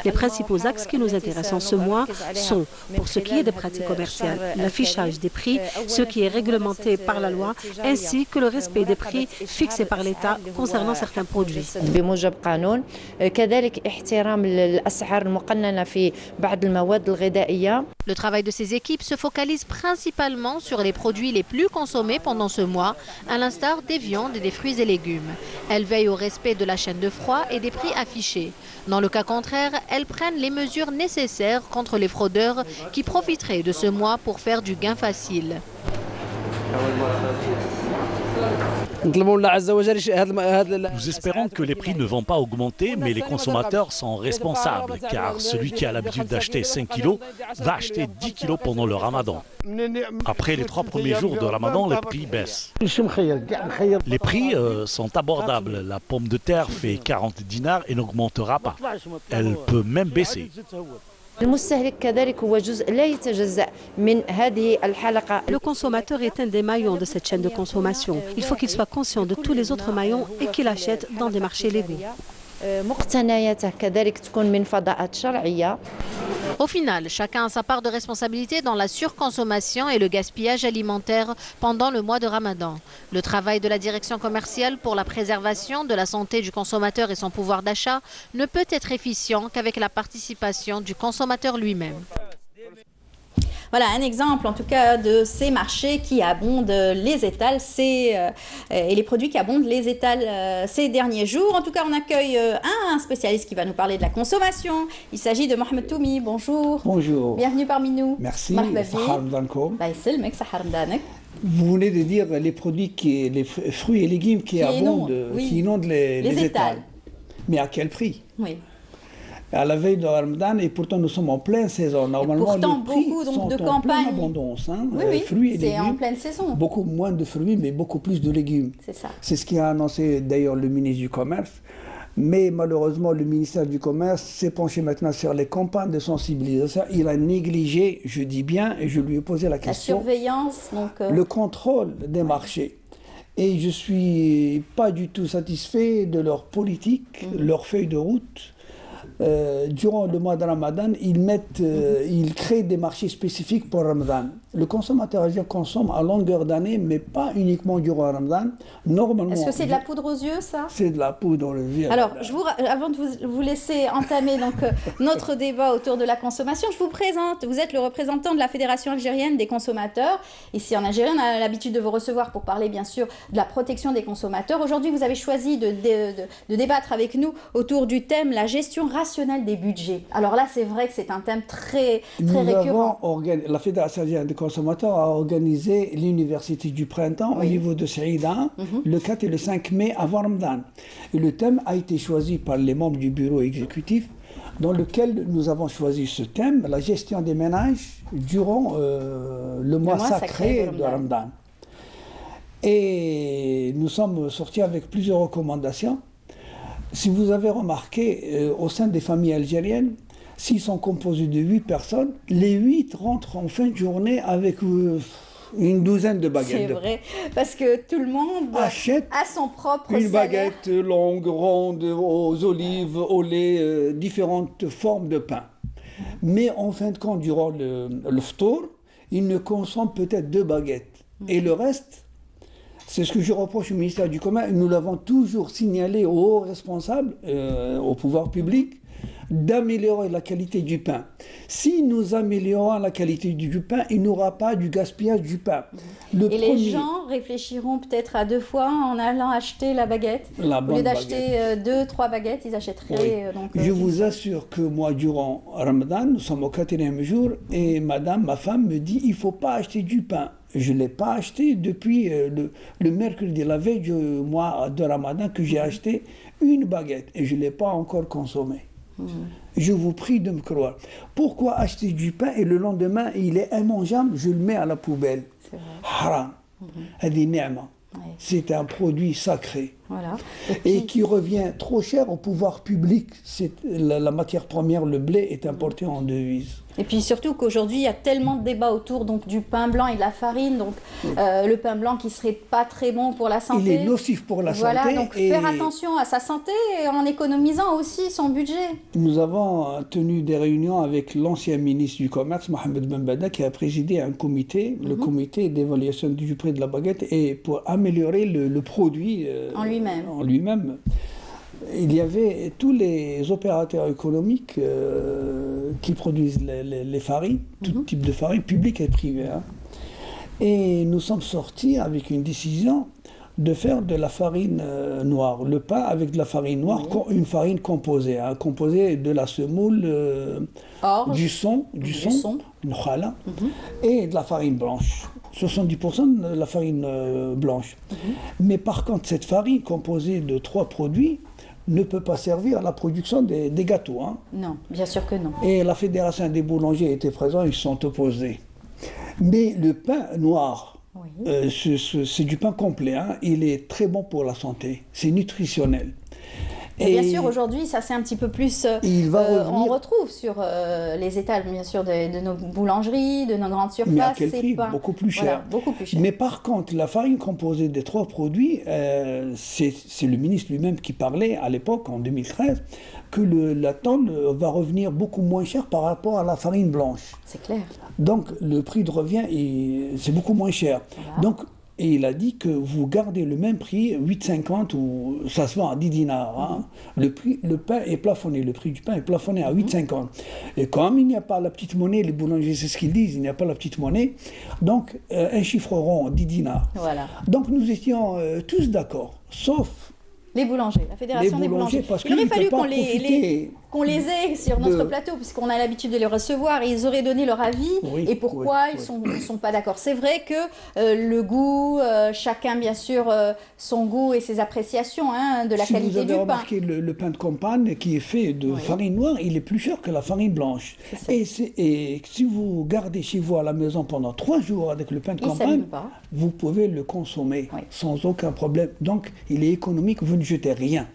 Les principaux axes qui nous intéressent en ce mois sont, pour ce qui est des pratiques commerciales, l'affichage des prix, ce qui est réglementé par la loi, ainsi que le respect des prix fixés par l'État concernant certains produits. Le travail de ces équipes se focalise principalement sur les produits les plus consommés pendant ce mois, à l'instar des viandes et des fruits et légumes. Elles veillent au respect de la chaîne de froid et des prix affichés. Dans le cas contraire, elles prennent les mesures nécessaires contre les fraudeurs qui profiteraient de ce mois pour faire du gain facile. Nous espérons que les prix ne vont pas augmenter, mais les consommateurs sont responsables, car celui qui a l'habitude d'acheter 5 kilos va acheter 10 kilos pendant le ramadan. Après les 3 premiers jours de ramadan, les prix baissent. Les prix sont abordables. La pomme de terre fait 40 dinars et n'augmentera pas. Elle peut même baisser. Le consommateur est un des maillons de cette chaîne de consommation. Il faut qu'il soit conscient de tous les autres maillons et qu'il achète dans des marchés légaux. Au final, chacun a sa part de responsabilité dans la surconsommation et le gaspillage alimentaire pendant le mois de Ramadan. Le travail de la direction commerciale pour la préservation de la santé du consommateur et son pouvoir d'achat ne peut être efficient qu'avec la participation du consommateur lui-même. Voilà un exemple en tout cas de ces marchés qui abondent les étals et les produits qui abondent les étals ces derniers jours. En tout cas, on accueille un spécialiste qui va nous parler de la consommation. Il s'agit de Mohamed Toumi. Bonjour. Bonjour. Bienvenue parmi nous. Merci. Vous venez de dire les produits, les fruits et légumes qui inondent les étals. Mais à quel prix? Oui. À la veille de Ramadan, et pourtant nous sommes en pleine saison. Normalement, les prix sont en pleine abondance. Fruits et légumes, c'est en pleine saison. Beaucoup moins de fruits, mais beaucoup plus de légumes. C'est ça. C'est ce qu'a annoncé d'ailleurs le ministre du Commerce. Mais malheureusement, le ministère du Commerce s'est penché maintenant sur les campagnes de sensibilisation. Il a négligé, je dis bien, et je lui ai posé la question, la surveillance, donc, le contrôle des marchés. Et je ne suis pas du tout satisfait de leur politique, leur feuille de route. Durant le mois de Ramadan, ils créent des marchés spécifiques pour Ramadan. Le consommateur algérien consomme à longueur d'année, mais pas uniquement durant Ramadan. Normalement. Est-ce que c'est de la poudre aux yeux, ça? C'est de la poudre aux yeux. Alors, avant de vous laisser entamer donc, notre débat autour de la consommation, je vous présente. Vous êtes le représentant de la Fédération algérienne des consommateurs. Ici en Algérie, on a l'habitude de vous recevoir pour parler bien sûr de la protection des consommateurs. Aujourd'hui, vous avez choisi de débattre avec nous autour du thème la gestion rationnelle des budgets. Alors là, c'est vrai que c'est un thème très récurrent. La Fédération algérienne des consommateurs a organisé l'université du printemps au niveau de Saïda, le 4 et le 5 mai avant Ramadan. Et le thème a été choisi par les membres du bureau exécutif, dans lequel nous avons choisi ce thème, la gestion des ménages durant le mois sacré de Ramadan. Et nous sommes sortis avec plusieurs recommandations. Si vous avez remarqué, au sein des familles algériennes, s'ils sont composés de 8 personnes, les 8 rentrent en fin de journée avec une douzaine de baguettes. C'est vrai, parce que tout le monde achète a son propre une salaire. baguette longue, ronde, aux olives, au lait, différentes formes de pain. Mais en fin de compte, durant le ftour, il ne consomme peut-être 2 baguettes. Et le reste, c'est ce que je reproche au ministère du Commerce. Nous l'avons toujours signalé aux hauts responsables, au pouvoir public, d'améliorer la qualité du pain. Si nous améliorons la qualité du pain, il n'y aura pas du gaspillage du pain. Les gens réfléchiront peut-être à 2 fois en allant acheter la baguette. Au lieu d'acheter 2-3 baguettes, ils achèteraient... Je vous assure que moi, durant Ramadan, nous sommes au 4e jour, et madame, ma femme, me dit, il ne faut pas acheter du pain. Je ne l'ai pas acheté depuis le mercredi, la veille du mois de Ramadan, que j'ai acheté une baguette, et je ne l'ai pas encore consommée. Je vous prie de me croire. Pourquoi acheter du pain et le lendemain il est immangeable, je le mets à la poubelle? Haram. C'est un produit sacré. Voilà. Et qui revient trop cher au pouvoir public. La matière première, le blé, est importé en devise. Et puis surtout qu'aujourd'hui, il y a tellement de débats autour donc, du pain blanc et de la farine. Donc le pain blanc qui ne serait pas très bon pour la santé. Il est nocif pour la santé. Voilà, donc faire attention à sa santé en économisant aussi son budget. Nous avons tenu des réunions avec l'ancien ministre du Commerce, Mohamed Ben Bada, qui a présidé un comité, le comité d'évaluation du prix de la baguette, et pour améliorer le produit en lui-même. Il y avait tous les opérateurs économiques qui produisent les farines, tout type de farine, publique et privée. Hein. Et nous sommes sortis avec une décision de faire de la farine noire, le pain avec de la farine noire, une farine composée, hein, composée de la semoule, du son, khala, et de la farine blanche. 70% de la farine blanche. Mais par contre, cette farine composée de 3 produits ne peut pas servir à la production des gâteaux. Hein. Non, bien sûr que non. Et la Fédération des boulangers était présente, ils se sont opposés. Mais le pain noir, c'est du pain complet, hein. Il est très bon pour la santé, c'est nutritionnel. Et bien sûr, aujourd'hui, ça c'est un petit peu plus... on retrouve sur les étals, bien sûr, de nos boulangeries, de nos grandes surfaces. Mais à quel prix? Beaucoup plus cher. Voilà, beaucoup plus cher. Mais par contre, la farine composée des 3 produits, c'est le ministre lui-même qui parlait à l'époque, en 2013, que la tonne va revenir beaucoup moins cher par rapport à la farine blanche. C'est clair. Donc, le prix de revient, c'est beaucoup moins cher. Voilà. Donc, et il a dit que vous gardez le même prix, 8,50, ou ça se vend à 10 dinars. Hein. Le pain est plafonné, le prix du pain est plafonné à 8,50. Et comme il n'y a pas la petite monnaie, les boulangers, c'est ce qu'ils disent, il n'y a pas la petite monnaie, donc un chiffre rond, 10 dinars. Voilà. Donc nous étions tous d'accord, sauf... Les boulangers, la Fédération des boulangers. Parce il aurait fallu qu'on les ait sur notre plateau, puisqu'on a l'habitude de les recevoir, et ils auraient donné leur avis et pourquoi ils ne sont pas d'accord. C'est vrai que le goût, chacun bien sûr son goût et ses appréciations de la qualité du pain. Si vous avez remarqué, le pain de campagne qui est fait de farine noire, il est plus cher que la farine blanche. Et si vous gardez chez vous à la maison pendant 3 jours avec le pain de campagne, vous pouvez le consommer sans aucun problème. Donc il est économique, vous ne jetez rien.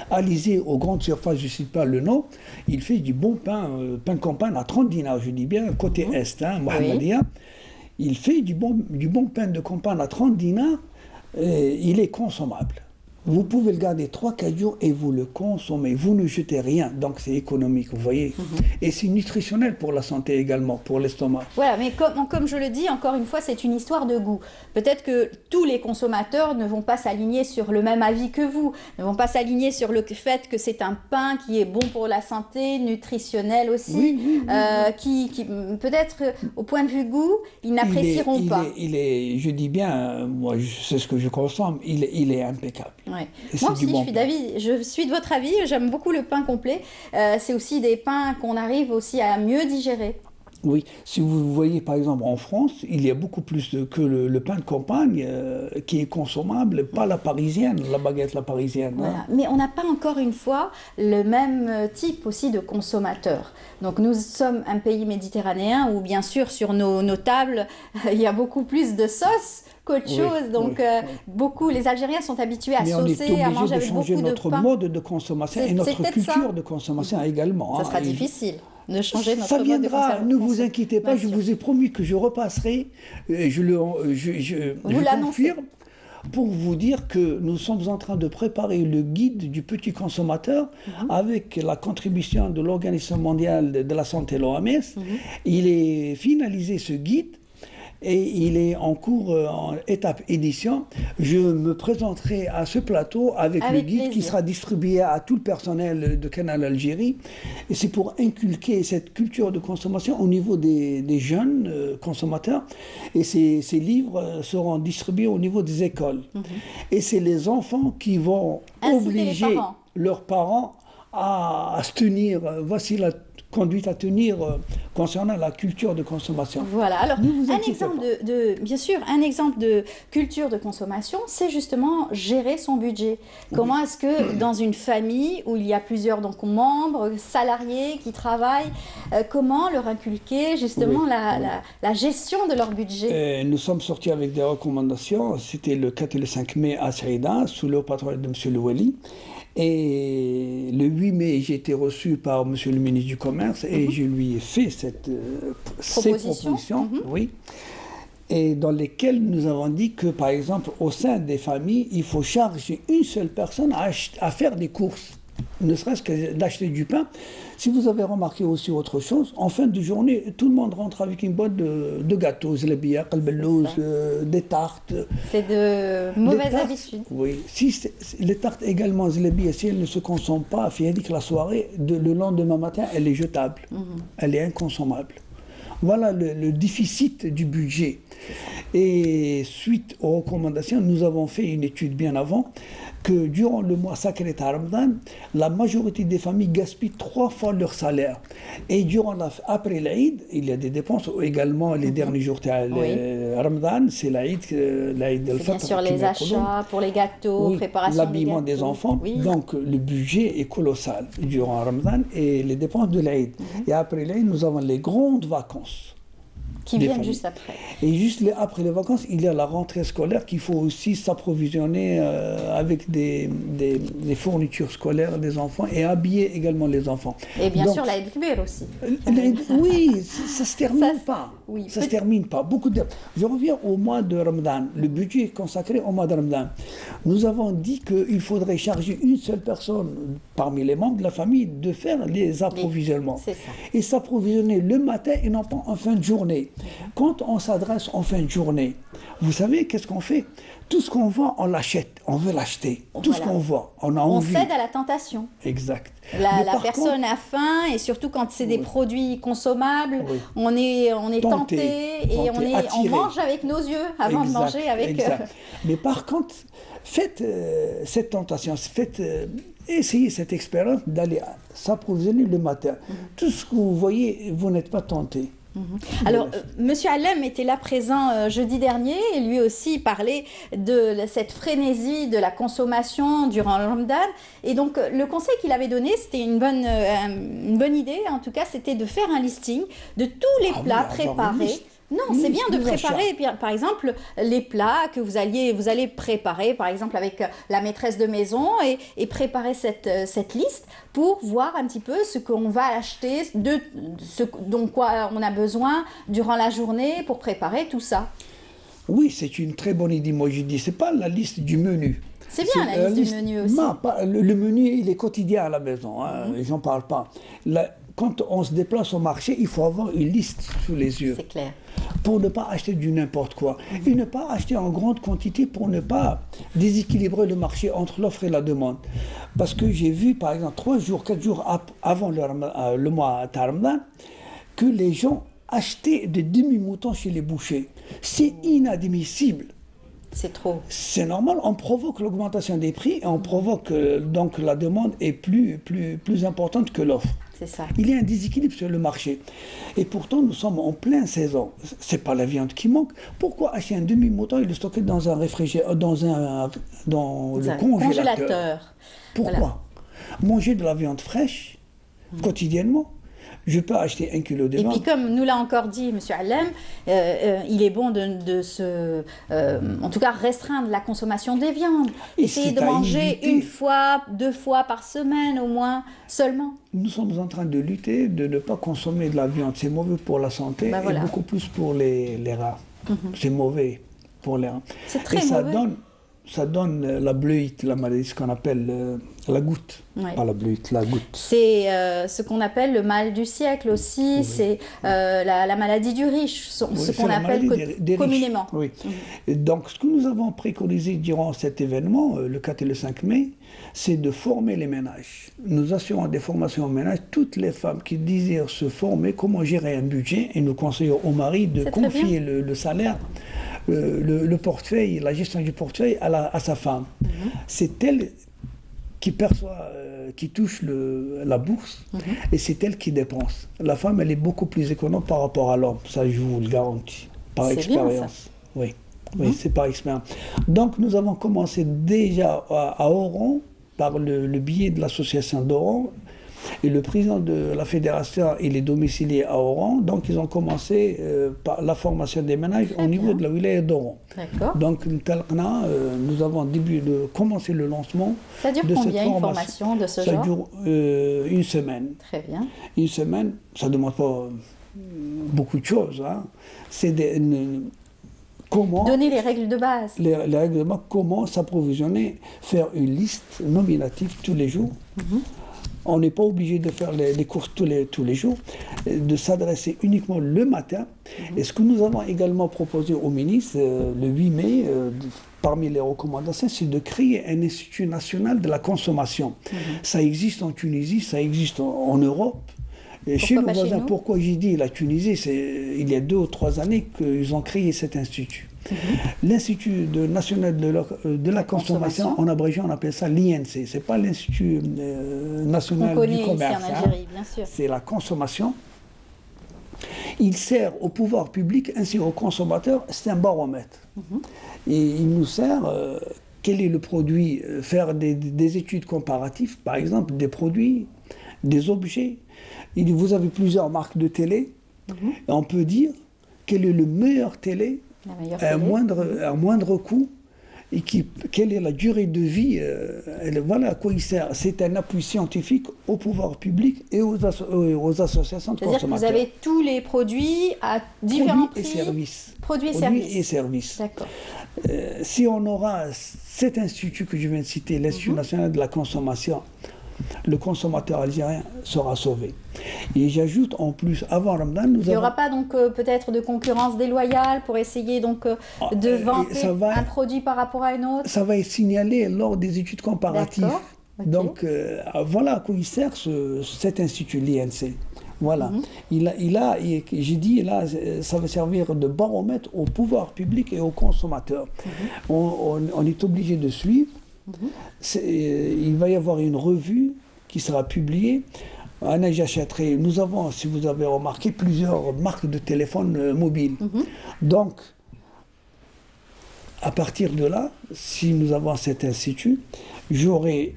Allez-y aux grandes surfaces, je ne cite pas le nom, il fait du bon pain, pain de campagne à 30 dinars, je dis bien, côté Est, hein, Mohammedia. Il fait du bon pain de campagne à 30 dinars, il est consommable. Vous pouvez le garder 3-4 jours et vous le consommez. Vous ne jetez rien, donc c'est économique, vous voyez. Et c'est nutritionnel pour la santé également, pour l'estomac. Voilà, mais comme je le dis, encore une fois, c'est une histoire de goût. Peut-être que tous les consommateurs ne vont pas s'aligner sur le même avis que vous, ne vont pas s'aligner sur le fait que c'est un pain qui est bon pour la santé, nutritionnel aussi, qui peut-être au point de vue goût, ils n'apprécieront pas. Je dis bien, moi c'est ce que je consomme, il est impeccable. Ouais. Moi aussi, je suis de votre avis, j'aime beaucoup le pain complet. C'est aussi des pains qu'on arrive aussi à mieux digérer. Oui, si vous voyez par exemple en France, il y a beaucoup plus que le pain de campagne qui est consommable, pas la parisienne, la baguette, la parisienne. Voilà. Hein. Mais on n'a pas encore une fois le même type aussi de consommateurs. Donc nous sommes un pays méditerranéen où bien sûr sur nos tables, il y a beaucoup plus de sauce qu'autre chose. Donc beaucoup, les Algériens sont habitués à saucer, à manger avec beaucoup de pain. notre mode de consommation et notre culture de consommation également. Ça sera difficile. de changer notre ça mode viendra, de ne vous inquiétez pas, je vous ai promis que je repasserai, je confirme, pour vous dire que nous sommes en train de préparer le guide du petit consommateur avec la contribution de l'Organisation mondiale de la santé, l'OMS. Il est finalisé ce guide et il est en cours en étape édition. Je me présenterai à ce plateau avec le guide qui sera distribué à tout le personnel de Canal Algérie. Et c'est pour inculquer cette culture de consommation au niveau des jeunes consommateurs. Et ces livres seront distribués au niveau des écoles. Et c'est les enfants qui vont obliger leurs parents à se tenir. Voici la conduite à tenir concernant la culture de consommation. Voilà, alors bien sûr, un exemple de culture de consommation, c'est justement gérer son budget. Comment est-ce que dans une famille où il y a plusieurs membres, salariés qui travaillent, comment leur inculquer justement la gestion de leur budget? Nous sommes sortis avec des recommandations, c'était le 4 et le 5 mai à Saïda, sous le patronat de M. Louali. Et le 8 mai, j'ai été reçu par M. le ministre du Commerce et je lui ai fait ces propositions, et dans lesquelles nous avons dit que, par exemple, au sein des familles, il faut charger une seule personne à faire des courses, ne serait-ce que d'acheter du pain. Si vous avez remarqué aussi autre chose, en fin de journée, tout le monde rentre avec une boîte de gâteaux, zlebia, qalbellouz, des tartes. C'est de mauvaises habitudes. Oui, les tartes également zlebia, si elles ne se consomment pas, que la soirée, le lendemain matin, elle est jetable, elle est inconsommable. Voilà le déficit du budget. Et suite aux recommandations, nous avons fait une étude bien avant que durant le mois sacré de Ramadan, la majorité des familles gaspillent 3 fois leur salaire. Et après l'Aïd, il y a des dépenses également les derniers jours de Ramadan, c'est l'Aïd al-Fitr. Bien sûr les achats pour les gâteaux, préparation l'habillement des enfants. Donc le budget est colossal durant Ramadan et les dépenses de l'Aïd. Et après l'Aïd, nous avons les grandes vacances. Qui viennent juste après. Et juste après les vacances, il y a la rentrée scolaire qu'il faut aussi s'approvisionner avec des fournitures scolaires des enfants et habiller également les enfants. Et bien sûr l'Aïd Kbir aussi. Oui, ça ne se termine pas. Ça ne se termine pas. Je reviens au mois de Ramadan. Le budget est consacré au mois de Ramadan. Nous avons dit qu'il faudrait charger une seule personne parmi les membres de la famille de faire les approvisionnements. C'est ça. Et s'approvisionner le matin et non pas en fin de journée. Quand on s'adresse en fin de journée, vous savez qu'est-ce qu'on fait? Tout ce qu'on voit, on l'achète, on veut l'acheter. Tout ce qu'on voit, on a envie. On cède à la tentation. Exact. La personne a faim et surtout quand c'est des produits consommables, on est tenté et on mange avec nos yeux avant de manger avec... Mais par contre, faites cette tentation, essayez cette expérience d'aller s'approvisionner le matin. Tout ce que vous voyez, vous n'êtes pas tenté. Alors, Monsieur Allem était là présent jeudi dernier et lui aussi parlait de cette frénésie de la consommation durant le Ramadan. Et donc, le conseil qu'il avait donné, c'était une bonne idée, en tout cas, c'était de faire un listing de tous les plats préparés. Non, c'est bien de préparer, par exemple, les plats que vous allez préparer, par exemple, avec la maîtresse de maison et préparer cette liste pour voir un petit peu ce qu'on va acheter, ce dont quoi on a besoin durant la journée pour préparer tout ça. Oui, c'est une très bonne idée. Moi, je dis, c'est pas la liste du menu. C'est bien la liste du menu aussi. Non, le menu, il est quotidien à la maison, j'en parle pas. Quand on se déplace au marché, il faut avoir une liste sous les yeux. C'est clair. Pour ne pas acheter du n'importe quoi. Et ne pas acheter en grande quantité pour ne pas déséquilibrer le marché entre l'offre et la demande. Parce que j'ai vu, par exemple, 3 jours, 4 jours avant le mois de Ramadan, que les gens achetaient des demi-moutons chez les bouchers. C'est inadmissible. C'est trop. C'est normal, on provoque l'augmentation des prix et on provoque donc la demande est plus importante que l'offre. C'est ça. Il y a un déséquilibre sur le marché. Et pourtant, nous sommes en pleine saison. Ce n'est pas la viande qui manque. Pourquoi acheter un demi-mouton et le stocker dans un réfrigérateur, dans le congélateur? Pourquoi? Manger de la viande fraîche quotidiennement. Je peux acheter 1 kilo de Et viande. puis comme nous l'a encore dit M. Allem, il est bon en tout cas restreindre la consommation des viandes. Essayer de manger 1 fois, 2 fois par semaine au moins seulement. Nous sommes en train de lutter de ne pas consommer de la viande. C'est mauvais pour la santé et beaucoup plus pour les reins. C'est mauvais pour les reins. C'est très et ça mauvais. Ça donne la bleuite, la maladie, ce qu'on appelle la goutte. Ouais. Pas la bleuite, la goutte. C'est ce qu'on appelle le mal du siècle aussi, c'est la maladie du riche, ce qu'on appelle des communément. Oui. Et donc, ce que nous avons préconisé durant cet événement, le 4 et le 5 mai, c'est de former les ménages. Nous assurons des formations aux ménages, toutes les femmes qui désirent se former, comment gérer un budget, et nous conseillons aux maris de confier le salaire, le portefeuille, la gestion du portefeuille à sa femme. C'est elle qui perçoit, qui touche la bourse, et c'est elle qui dépense. La femme, elle est beaucoup plus économe par rapport à l'homme, ça je vous le garantis, par expérience. Oui, c'est par expérience. Donc nous avons commencé déjà à Oran, par le biais de l'association d'Oran, et le président de la fédération, il est domicilié à Oran, donc ils ont commencé par la formation des ménages au niveau de la wilaya d'Oran. Donc nous avons commencé le lancement. Ça dure de combien cette une formation de ce genre? Ça dure 1 semaine. Très bien. 1 semaine, ça ne demande pas beaucoup de choses. Hein. C'est comment donner les règles de base. Les règles de base, comment s'approvisionner, faire une liste nominative tous les jours. On n'est pas obligé de faire les courses tous les jours, de s'adresser uniquement le matin. Et ce que nous avons également proposé au ministre le 8 mai, parmi les recommandations, c'est de créer un institut national de la consommation. Ça existe en Tunisie, ça existe en Europe. Et chez nos voisins, pourquoi j'ai dit la Tunisie, c'est il y a 2 ou 3 années qu'ils ont créé cet institut. L'Institut national de la consommation, en abrégé, on appelle ça l'INC. Ce n'est pas l'Institut national du commerce. Ici en Algérie, bien sûr. C'est la consommation. Il sert au pouvoir public ainsi aux consommateurs. C'est un baromètre. Et il nous sert, quel est le produit, faire des études comparatives, par exemple, des produits, des objets. Vous avez plusieurs marques de télé. Et on peut dire quel est le meilleur télé à un moindre coût et quelle est la durée de vie. Voilà à quoi il sert. C'est un appui scientifique au pouvoir public et aux associations de consommateurs. C'est-à-dire que vous avez tous les produits à différents prix. Produits et services. D'accord. Si on aura cet institut que je viens de citer, l'Institut national de la consommation, le consommateur algérien sera sauvé. Et j'ajoute en plus, avant Ramadan, il n'y aura pas donc peut-être de concurrence déloyale pour essayer donc de vanter un produit par rapport à un autre? Ça va être signalé lors des études comparatives. Donc voilà à quoi il sert cet institut, l'INC. Voilà. J'ai dit, là, ça va servir de baromètre au pouvoir public et aux consommateurs. On est obligé de suivre. Il va y avoir une revue qui sera publiée. Nous avons, si vous avez remarqué, plusieurs marques de téléphones mobiles. Donc, à partir de là, si nous avons cet institut, j'irai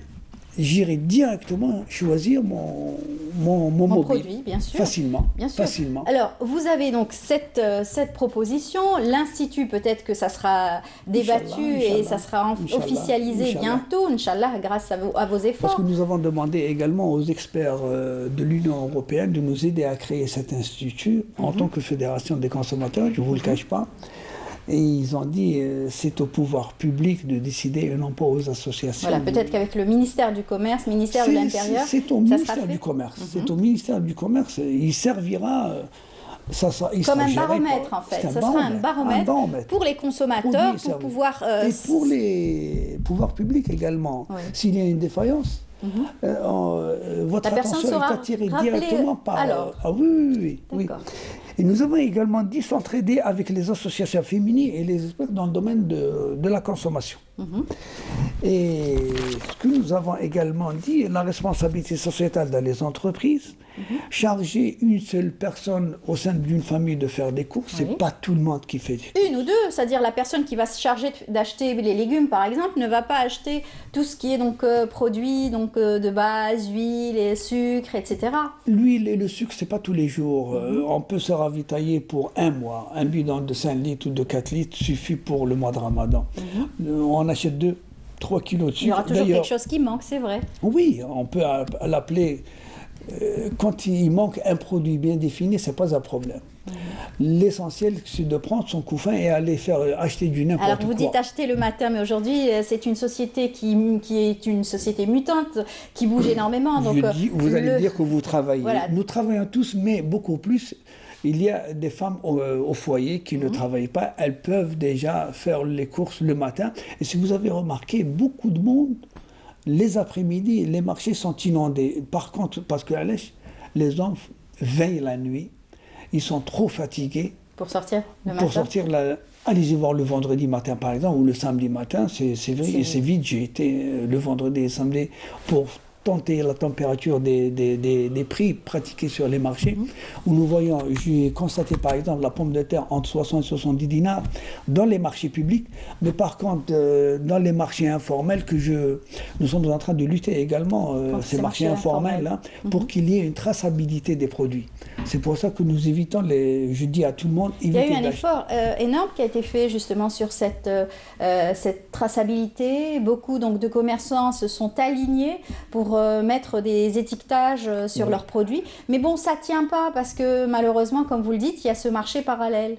directement choisir mon mobile. Produit, bien sûr. Facilement. Bien sûr. Facilement. Alors, vous avez donc cette proposition. L'Institut, peut-être que ça sera débattu et ça sera officialisé bientôt, Inch'Allah, grâce à vos efforts. Parce que nous avons demandé également aux experts de l'Union européenne de nous aider à créer cet institut en tant que fédération des consommateurs, je ne vous le cache pas. Et ils ont dit c'est au pouvoir public de décider et non pas aux associations. Voilà, peut-être qu'avec le ministère du Commerce, ministère de l'Intérieur, c'est au ministère du Commerce. C'est au ministère du Commerce. Il servira. Comme un baromètre en fait. Ce sera un baromètre pour les consommateurs, pour pouvoir. Et pour les pouvoirs publics également. S'il y a une défaillance. Votre attention est attirée directement par. Ah oui. Et nous avons également dit s'entraider avec les associations féminines et les experts dans le domaine de la consommation. Et ce que nous avons également dit, la responsabilité sociétale dans les entreprises, charger une seule personne au sein d'une famille de faire des courses, c'est pas tout le monde qui fait des courses. Une ou deux, c'est-à-dire la personne qui va se charger d'acheter les légumes par exemple ne va pas acheter tout ce qui est donc produit donc de base, huile, et sucre, etc. L'huile et le sucre, c'est pas tous les jours. On peut se ravitailler pour un mois. Un bidon de 5 litres ou de 4 litres suffit pour le mois de Ramadan. On achète 2-3 kilos de sucre. Il y aura toujours quelque chose qui manque, c'est vrai. Oui, on peut l'appeler... quand il manque un produit bien défini, c'est pas un problème. L'essentiel, c'est de prendre son couffin et aller faire acheter du n'importe quoi. Alors vous dites acheter le matin, mais aujourd'hui c'est une société qui est une société mutante, qui bouge énormément. Donc, vous allez dire que vous travaillez. Voilà. Nous travaillons tous, mais beaucoup plus. Il y a des femmes au foyer qui ne travaillent pas. Elles peuvent déjà faire les courses le matin. Et si vous avez remarqué, beaucoup de monde, les après-midi, les marchés sont inondés. Par contre, parce que les hommes veillent la nuit, ils sont trop fatigués. Pour sortir le matin. Pour sortir, allez-y voir le vendredi matin par exemple, ou le samedi matin, c'est vrai, et c'est vite. J'ai été le vendredi et samedi pour tenter la température des prix pratiqués sur les marchés, où nous voyons, j'ai constaté par exemple la pomme de terre entre 60 et 70 dinars dans les marchés publics, mais par contre dans les marchés informels nous sommes en train de lutter également, ces marchés informels, hein, pour qu'il y ait une traçabilité des produits. C'est pour ça que nous évitons je dis à tout le monde, il y a eu un effort énorme qui a été fait justement sur cette traçabilité. Beaucoup donc de commerçants se sont alignés pour mettre des étiquetages sur leurs produits. Mais bon, ça ne tient pas parce que malheureusement, comme vous le dites, il y a ce marché parallèle.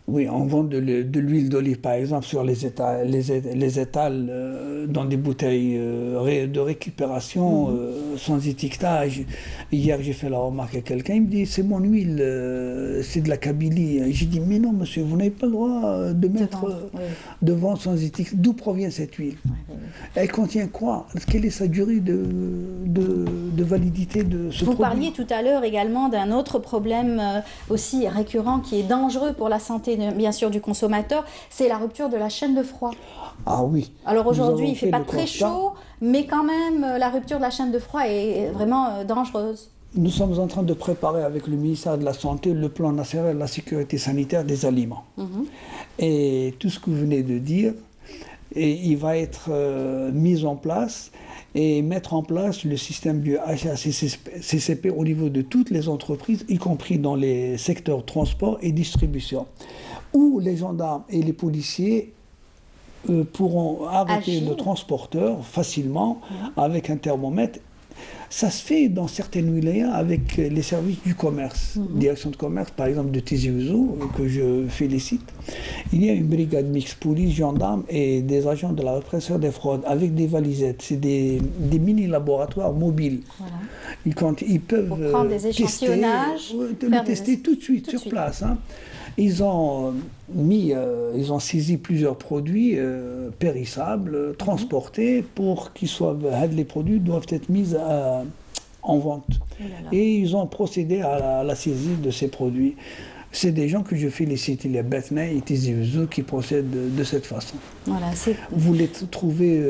Oui, on vend de l'huile d'olive, par exemple, sur les étals dans des bouteilles de récupération sans étiquetage. Hier, j'ai fait la remarque à quelqu'un, il me dit, c'est mon huile, c'est de la Kabylie. J'ai dit, mais non, monsieur, vous n'avez pas le droit de mettre de vendre sans étiquetage. D'où provient cette huile? Elle contient quoi? Quelle est sa durée de validité de ce produit? Vous parliez tout à l'heure également d'un autre problème aussi récurrent qui est dangereux pour la santé bien sûr du consommateur, c'est la rupture de la chaîne de froid. Ah oui. Alors aujourd'hui, il ne fait pas très chaud, mais quand même, la rupture de la chaîne de froid est vraiment dangereuse. Nous sommes en train de préparer avec le ministère de la Santé le plan national de la sécurité sanitaire des aliments. Et tout ce que vous venez de dire, il va être mis en place et mettre en place le système du HACCP au niveau de toutes les entreprises, y compris dans les secteurs transport et distribution, où les gendarmes et les policiers pourront arrêter le transporteur facilement avec un thermomètre. Ça se fait dans certaines wilayas avec les services du commerce, direction de commerce, par exemple de Tizi Ouzou, que je félicite. Il y a une brigade mixte police, gendarmes et des agents de la répression des fraudes avec des valisettes. C'est des mini-laboratoires mobiles. Voilà. Ils peuvent prendre des échantillonnages, tester tout de suite sur place. Hein. Ils ont saisi plusieurs produits périssables, transportés pour qu'ils soient. Les produits doivent être mis en vente. Et ils ont procédé à la saisie de ces produits. C'est des gens que je félicite. Il y a Bethna et Tizi Ouzou qui procèdent de cette façon. Voilà, vous les trouvez,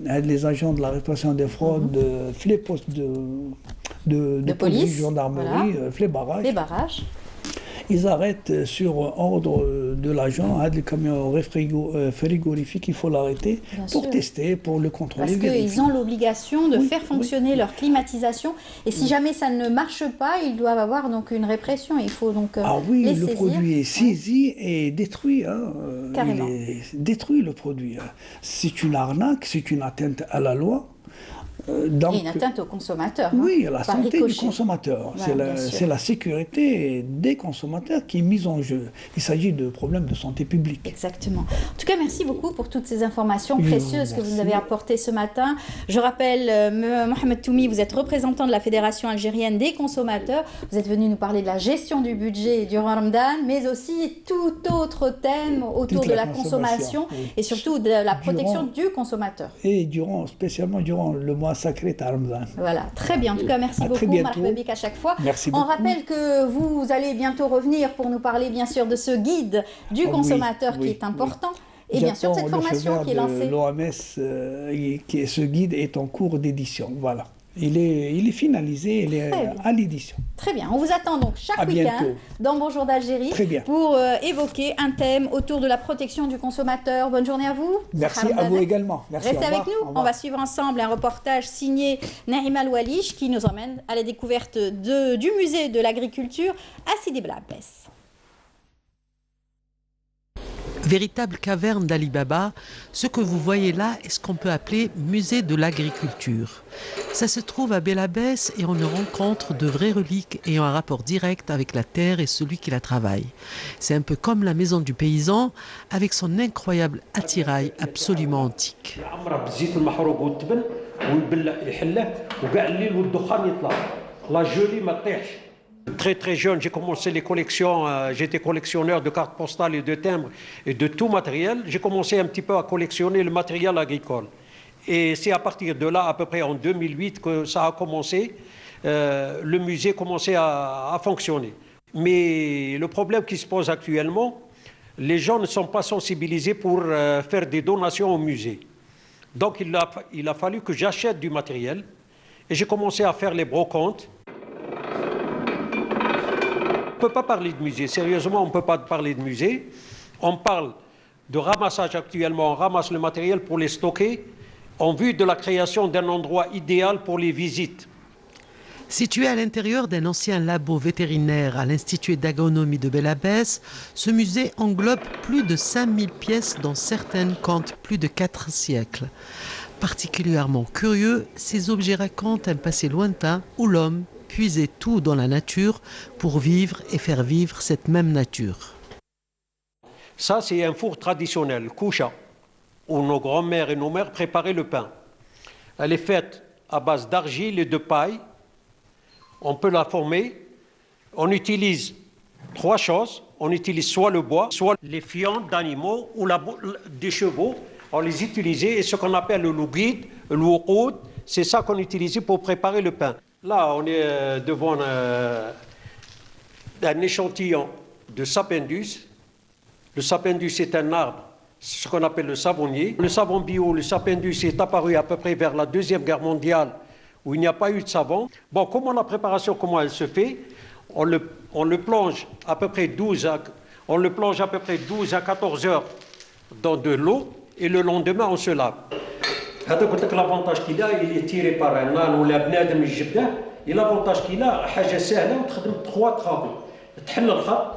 les agents de la répression des fraudes, les postes de police, gendarmerie, les barrages. Ils arrêtent sur ordre de l'agent, les camions frigorifiques, il faut l'arrêter pour tester, pour le contrôler. Parce qu'ils ont l'obligation de faire fonctionner leur climatisation. Et si jamais ça ne marche pas, ils doivent avoir donc une répression. Il faut donc les saisir. Le produit est saisi et détruit. Carrément. Il est détruit, le produit. C'est une arnaque, c'est une atteinte à la loi. Et une atteinte au consommateur. Oui, à la santé du consommateur. C'est la sécurité des consommateurs qui est mise en jeu. Il s'agit de problèmes de santé publique. Exactement. En tout cas, merci beaucoup pour toutes ces informations précieuses que vous nous avez apportées ce matin. Je rappelle, Mohamed Toumi, vous êtes représentant de la Fédération algérienne des consommateurs. Vous êtes venu nous parler de la gestion du budget durant Ramadan, mais aussi tout autre thème autour de la consommation et surtout de la protection du consommateur. Et spécialement durant le mois sacré Ramadan. Voilà, très bien. En tout cas, merci beaucoup, Marhaba à chaque fois. Merci beaucoup. On rappelle que vous allez bientôt revenir pour nous parler, bien sûr, de ce guide du consommateur qui est important. Et bien sûr, cette formation qui est lancée. L'OMS, ce guide est en cours d'édition. Voilà. Il est finalisé, il est à l'édition. Très bien. On vous attend donc chaque week-end dans Bonjour d'Algérie pour évoquer un thème autour de la protection du consommateur. Bonne journée à vous. Merci à vous également. Merci, restez avec nous. On va suivre ensemble un reportage signé Naïma Al-Walish qui nous emmène à la découverte du musée de l'agriculture à Sidi Bel Abbès. Véritable caverne d'Ali Baba, ce que vous voyez là est ce qu'on peut appeler musée de l'agriculture. Ça se trouve à Bel Abbès et on y rencontre de vraies reliques ayant un rapport direct avec la terre et celui qui la travaille. C'est un peu comme la maison du paysan avec son incroyable attirail absolument antique. Très très jeune, j'ai commencé les collections, j'étais collectionneur de cartes postales et de timbres et de tout matériel. J'ai commencé un petit peu à collectionner le matériel agricole. Et c'est à partir de là, à peu près en 2008, que ça a commencé, le musée commençait à fonctionner. Mais le problème qui se pose actuellement, les gens ne sont pas sensibilisés pour faire des donations au musée. Donc il a fallu que j'achète du matériel et j'ai commencé à faire les brocantes. On ne peut pas parler de musée, sérieusement on ne peut pas parler de musée. On parle de ramassage actuellement, on ramasse le matériel pour les stocker en vue de la création d'un endroit idéal pour les visites. Situé à l'intérieur d'un ancien labo vétérinaire à l'Institut d'agronomie de Bel Abbès, ce musée englobe plus de 5000 pièces dont certaines comptent plus de 4 siècles. Particulièrement curieux, ces objets racontent un passé lointain où l'homme puiser tout dans la nature pour vivre et faire vivre cette même nature. Ça, c'est un four traditionnel, koucha, où nos grands-mères et nos mères préparaient le pain. Elle est faite à base d'argile et de paille. On peut la former. On utilise 3 choses. On utilise soit le bois, soit les fientes d'animaux ou des chevaux. On les utilisait et ce qu'on appelle le louguid, le woukoud, c'est ça qu'on utilisait pour préparer le pain. Là, on est devant un échantillon de sapindus. Le sapindus est un arbre, ce qu'on appelle le savonnier. Le savon bio, le sapindus, est apparu à peu près vers la Deuxième Guerre mondiale, où il n'y a pas eu de savon. Bon, comment la préparation, comment elle se fait? On le plonge à peu près 12 à 14 heures dans de l'eau, et le lendemain, on se lave. L'avantage qu'il a, il est tiré par un âne ou la bnadem الجبده. Et l'avantage qu'il a, حاجه سهله وتخدم 3 travaux. تحل الخط.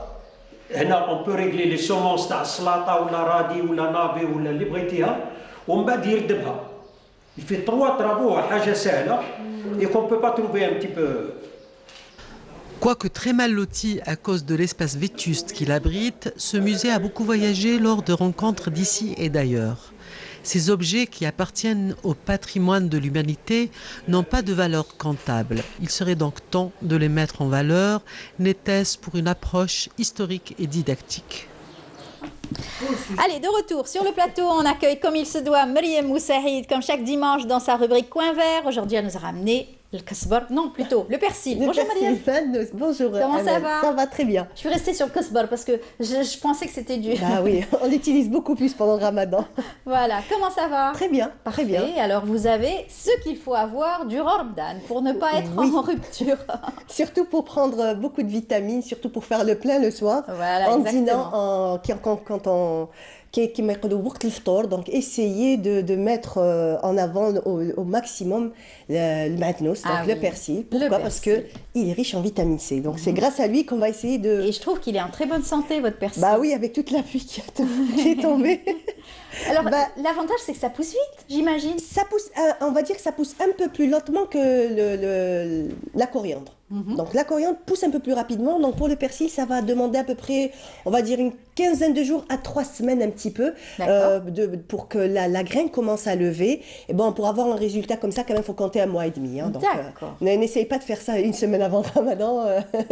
هنا on peut régler les semences تاع السلاطه ولا رادي ولا نافي ولا اللي بغيتيها ومن بعد يردبها. Il fait 3 travaux, حاجه سهله et qu'on peut pas trouver un petit peu. Quoique très mal loti à cause de l'espace vétuste qu'il abrite, ce musée a beaucoup voyagé lors de rencontres d'ici et d'ailleurs. Ces objets qui appartiennent au patrimoine de l'humanité n'ont pas de valeur comptable. Il serait donc temps de les mettre en valeur, n'était-ce pour une approche historique et didactique. Allez, de retour sur le plateau, on accueille comme il se doit Meriem Moussaïd, comme chaque dimanche dans sa rubrique Coin Vert. Aujourd'hui, elle nous a ramené le kasbar, non plutôt le persil. Bonjour Meriem. Bonjour. Comment ça va? Ça va très bien. Je suis restée sur le kasbar parce que je pensais que c'était du... Ah oui, on l'utilise beaucoup plus pendant le ramadan. Voilà, comment ça va? Très bien, parfait. Très bien. Alors vous avez ce qu'il faut avoir du Ramadan pour ne pas être en rupture. Surtout pour prendre beaucoup de vitamines, surtout pour faire le plein le soir. Voilà, en exactement. Dînant, quand on... Donc essayer de mettre en avant au maximum le matnos, donc le persil. Pourquoi? Parce qu'il est riche en vitamine C. Donc c'est grâce à lui qu'on va essayer de... Et je trouve qu'il est en très bonne santé, votre persil. Bah oui, avec toute la pluie qui est tombée. Alors l'avantage c'est que ça pousse vite, j'imagine. Ça pousse, on va dire que ça pousse un peu plus lentement que la coriandre. Donc la coriandre pousse un peu plus rapidement, donc pour le persil ça va demander à peu près, on va dire une quinzaine de jours à 3 semaines un petit peu, pour que la graine commence à lever. Et bon, pour avoir un résultat comme ça, quand même, il faut compter 1 mois et demi. Hein, donc n'essayez pas de faire ça une semaine avant le Ramadan,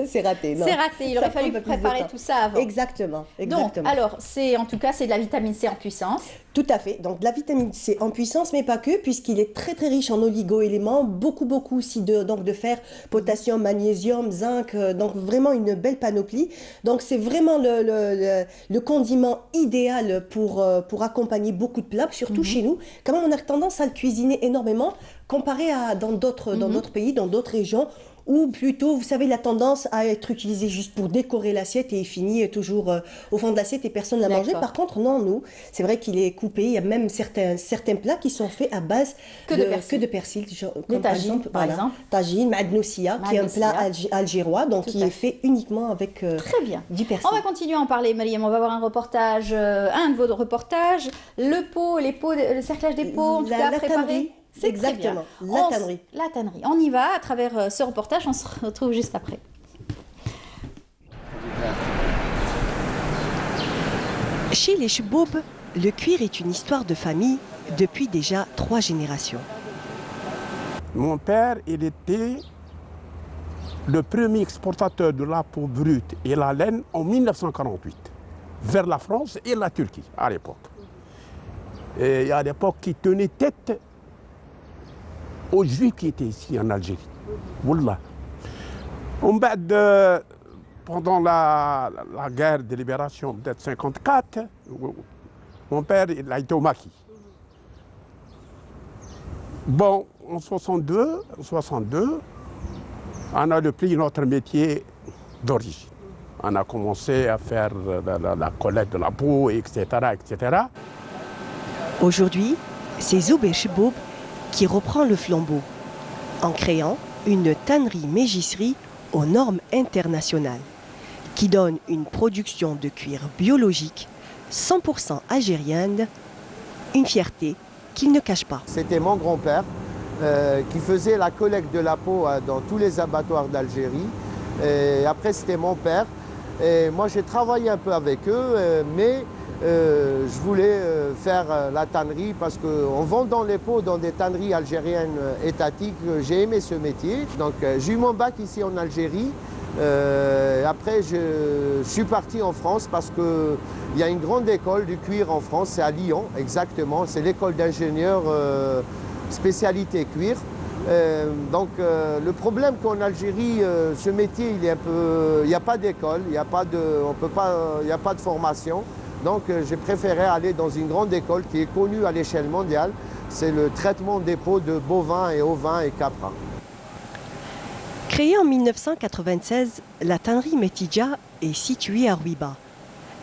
c'est raté. C'est raté, il aurait fallu préparer tout ça avant. Exactement. Donc, alors, en tout cas, c'est de la vitamine C en puissance. Tout à fait, donc de la vitamine C en puissance, mais pas que, puisqu'il est très très riche en oligo-éléments, beaucoup aussi de fer, potassium, magnésium, zinc, donc vraiment une belle panoplie. Donc c'est vraiment le condiment idéal pour accompagner beaucoup de plats, surtout chez nous. Quand même, on a tendance à le cuisiner énormément comparé à dans d'autres pays, dans d'autres régions, ou plutôt, vous savez, la tendance à être utilisé juste pour décorer l'assiette et finit toujours au fond de l'assiette et personne ne l'a mangé. Par contre, non, nous, c'est vrai qu'il est coupé. Il y a même certains plats qui sont faits à base que de persil. Comme par exemple, tagine, madnoussia, qui est un plat algérois, donc qui est fait uniquement avec du persil. On va continuer à en parler, Mariam. On va voir un reportage, un de vos reportages. Le cerclage des pots, en tout cas préparé. C'est exactement, la tannerie. La tannerie. On y va à travers ce reportage, on se retrouve juste après. Chez les Cheboub, le cuir est une histoire de famille depuis déjà 3 générations. Mon père, il était le premier exportateur de la peau brute et la laine en 1948, vers la France et la Turquie à l'époque. Et à l'époque, qui tenait tête aux Juifs qui étaient ici en Algérie. Wallah. Pendant la guerre de libération, peut-être 54, mon père il a été au maquis. Bon, en 62, on a repris notre métier d'origine. On a commencé à faire la collecte de la peau, etc., etc. Aujourd'hui, c'est Zoubé Cheboub qui reprend le flambeau en créant une tannerie-mégisserie aux normes internationales qui donne une production de cuir biologique 100% algérienne, une fierté qu'il ne cache pas. C'était mon grand-père qui faisait la collecte de la peau dans tous les abattoirs d'Algérie. Après, c'était mon père. Et moi, j'ai travaillé un peu avec eux, mais je voulais faire la tannerie parce qu'en vendant les peaux dans des tanneries algériennes étatiques, j'ai aimé ce métier. Donc j'ai eu mon bac ici en Algérie. Après, je suis parti en France parce qu'il y a une grande école du cuir en France, c'est à Lyon exactement. C'est l'école d'ingénieurs spécialité cuir. Donc le problème qu'en Algérie, ce métier, il n'y a pas d'école, il n'y a pas de formation. Donc j'ai préféré aller dans une grande école qui est connue à l'échelle mondiale. C'est le traitement des peaux de bovins et ovins et caprins. Créée en 1996, la tannerie Metidja est située à Rouiba.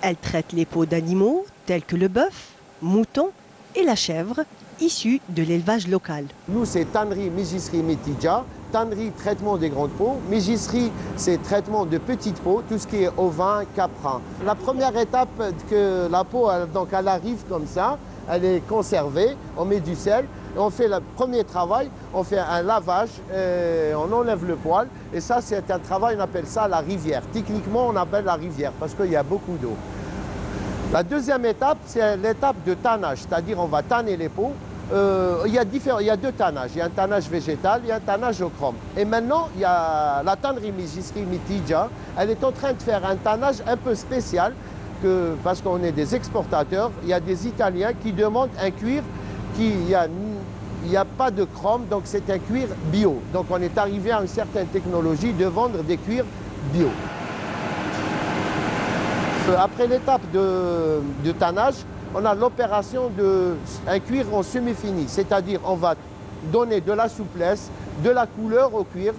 Elle traite les peaux d'animaux tels que le bœuf, mouton et la chèvre, issus de l'élevage local. Nous, c'est tannerie, mégisserie Metidja. Tannerie, traitement des grandes peaux. Mégisserie, c'est traitement de petites peaux, tout ce qui est ovin, caprin. La première étape, que la peau, elle arrive comme ça, elle est conservée, on met du sel, on fait le premier travail, on fait un lavage, on enlève le poil, et ça, c'est un travail, on appelle ça la rivière. Techniquement, on appelle la rivière, parce qu'il y a beaucoup d'eau. La deuxième étape, c'est l'étape de tannage, c'est-à-dire on va tanner les peaux. Il y a 2 tannages. Il y a un tannage végétal, il y a un tannage au chrome. Et maintenant, il y a la tannerie mégisserie Metidja. Elle est en train de faire un tannage un peu spécial parce qu'on est des exportateurs. Il y a des Italiens qui demandent un cuir il n'y a pas de chrome, donc c'est un cuir bio. Donc on est arrivé à une certaine technologie de vendre des cuirs bio. Après l'étape de tannage, on a l'opération d'un cuir en semi-fini, c'est-à-dire on va donner de la souplesse, de la couleur au cuir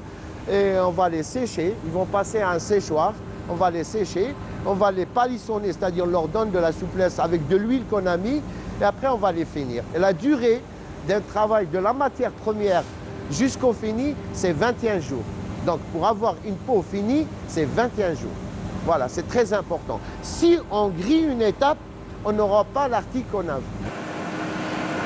et on va les sécher. Ils vont passer à un séchoir, on va les sécher, on va les palissonner, c'est-à-dire on leur donne de la souplesse avec de l'huile qu'on a mis et après on va les finir. Et la durée d'un travail de la matière première jusqu'au fini, c'est 21 jours. Donc pour avoir une peau finie, c'est 21 jours. Voilà, c'est très important. Si on grille une étape, on n'aura pas l'article qu'on a vu.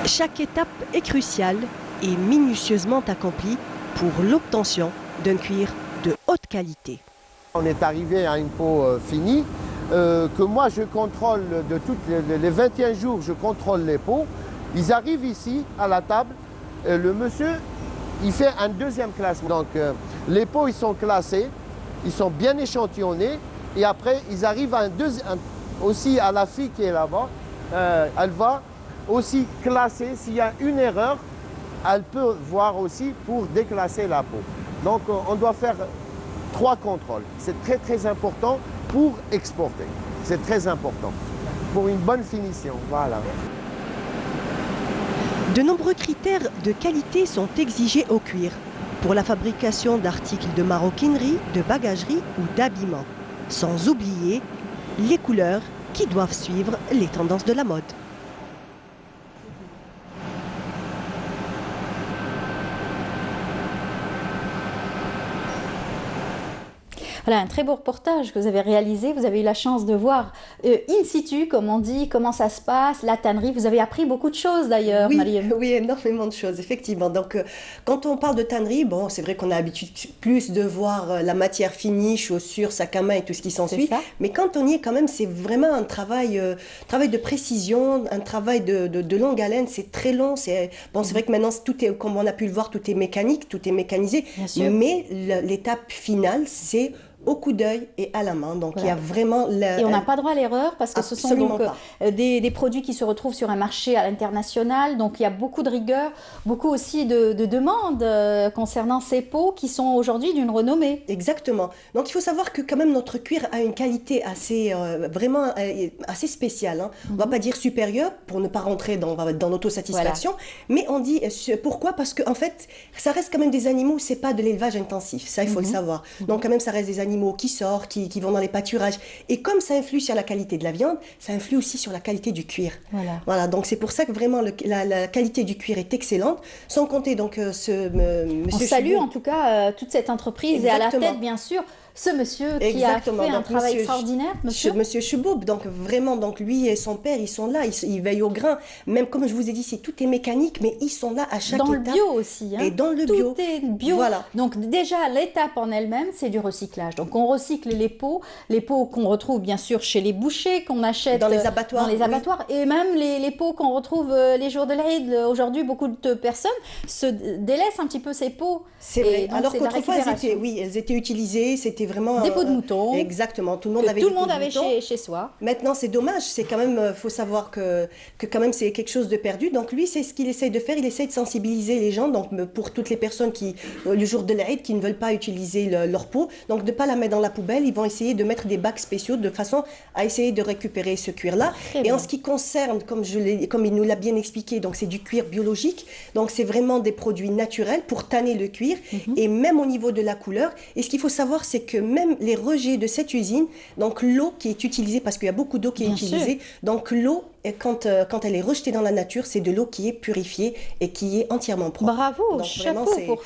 Chaque étape est cruciale et minutieusement accomplie pour l'obtention d'un cuir de haute qualité. On est arrivé à une peau finie, que moi je contrôle de toutes les 21 jours, je contrôle les peaux. Ils arrivent ici à la table, le monsieur, il fait un deuxième classement. Donc les peaux, ils sont classés, ils sont bien échantillonnés et après ils arrivent à un deuxième. Aussi à la fille qui est là-bas, elle va aussi classer. S'il y a une erreur, elle peut voir aussi pour déclasser la peau. Donc on doit faire 3 contrôles. C'est très très important pour exporter. C'est très important pour une bonne finition. Voilà. De nombreux critères de qualité sont exigés au cuir pour la fabrication d'articles de maroquinerie, de bagagerie ou d'habillement. Sans oublier les couleurs qui doivent suivre les tendances de la mode. Voilà, un très beau reportage que vous avez réalisé. Vous avez eu la chance de voir in situ, comme on dit, comment ça se passe, la tannerie. Vous avez appris beaucoup de choses d'ailleurs, Mariam. Oui, énormément de choses, effectivement. Donc, quand on parle de tannerie, bon, c'est vrai qu'on a l'habitude plus de voir la matière finie, chaussures, sacs à main et tout ce qui s'ensuit. Mais quand on y est, quand même, c'est vraiment un travail de précision, un travail de longue haleine. C'est très long. C'est vrai que maintenant, tout est, comme on a pu le voir, tout est mécanique, tout est mécanisé. Mais l'étape finale, c'est au coup d'œil et à la main. Donc, il y a vraiment... Et on n'a pas droit à l'erreur parce que ce sont donc des produits qui se retrouvent sur un marché à l'international. Donc, il y a beaucoup de rigueur, beaucoup aussi de demandes concernant ces peaux qui sont aujourd'hui d'une renommée. Exactement. Donc, il faut savoir que quand même notre cuir a une qualité assez, vraiment assez spéciale. Hein. On ne va pas dire supérieure pour ne pas rentrer dans l'autosatisfaction. Mais on dit pourquoi? Parce qu'en fait, ça reste quand même des animaux, c'est pas de l'élevage intensif. Ça, il faut le savoir. Donc, quand même, ça reste des animaux qui sortent, qui vont dans les pâturages. Et comme ça influe sur la qualité de la viande, ça influe aussi sur la qualité du cuir. Voilà, donc c'est pour ça que vraiment la qualité du cuir est excellente. Sans compter donc monsieur On salue en tout cas toute cette entreprise. Exactement. Et à la tête, bien sûr, ce monsieur qui a fait un travail extraordinaire, Monsieur Cheboub, donc vraiment, donc lui et son père, ils sont là, ils veillent au grain. Même comme je vous ai dit, tout est mécanique, mais ils sont là à chaque étape. Dans le bio aussi. Hein. Et dans le bio. Tout est bio. Voilà. Donc déjà, l'étape en elle-même, c'est du recyclage. Donc on recycle les peaux qu'on retrouve bien sûr chez les bouchers, qu'on achète dans les abattoirs. Et même les peaux qu'on retrouve les jours de l'Aïd. Aujourd'hui, beaucoup de personnes se délaissent un petit peu ces peaux. C'est vrai. Alors qu'autrefois, elles étaient utilisées, c'était vraiment des peaux de mouton. Exactement, tout le monde avait chez soi. Maintenant, c'est dommage, c'est quand même, faut savoir que quand même c'est quelque chose de perdu. Donc lui, c'est ce qu'il essaye de faire, il essaye de sensibiliser les gens. Donc pour toutes les personnes qui le jour de l'Aïd qui ne veulent pas utiliser leur peau, donc de pas la mettre dans la poubelle, ils vont essayer de mettre des bacs spéciaux de façon à essayer de récupérer ce cuir-là. Et en ce qui concerne, comme il nous l'a bien expliqué, donc c'est du cuir biologique. Donc c'est vraiment des produits naturels pour tanner le cuir et même au niveau de la couleur. Et ce qu'il faut savoir, c'est que même les rejets de cette usine, donc l'eau qui est utilisée, parce qu'il y a beaucoup d'eau qui est utilisée, donc l'eau, quand elle est rejetée dans la nature, c'est de l'eau qui est purifiée et qui est entièrement propre. Bravo, donc, chapeau pour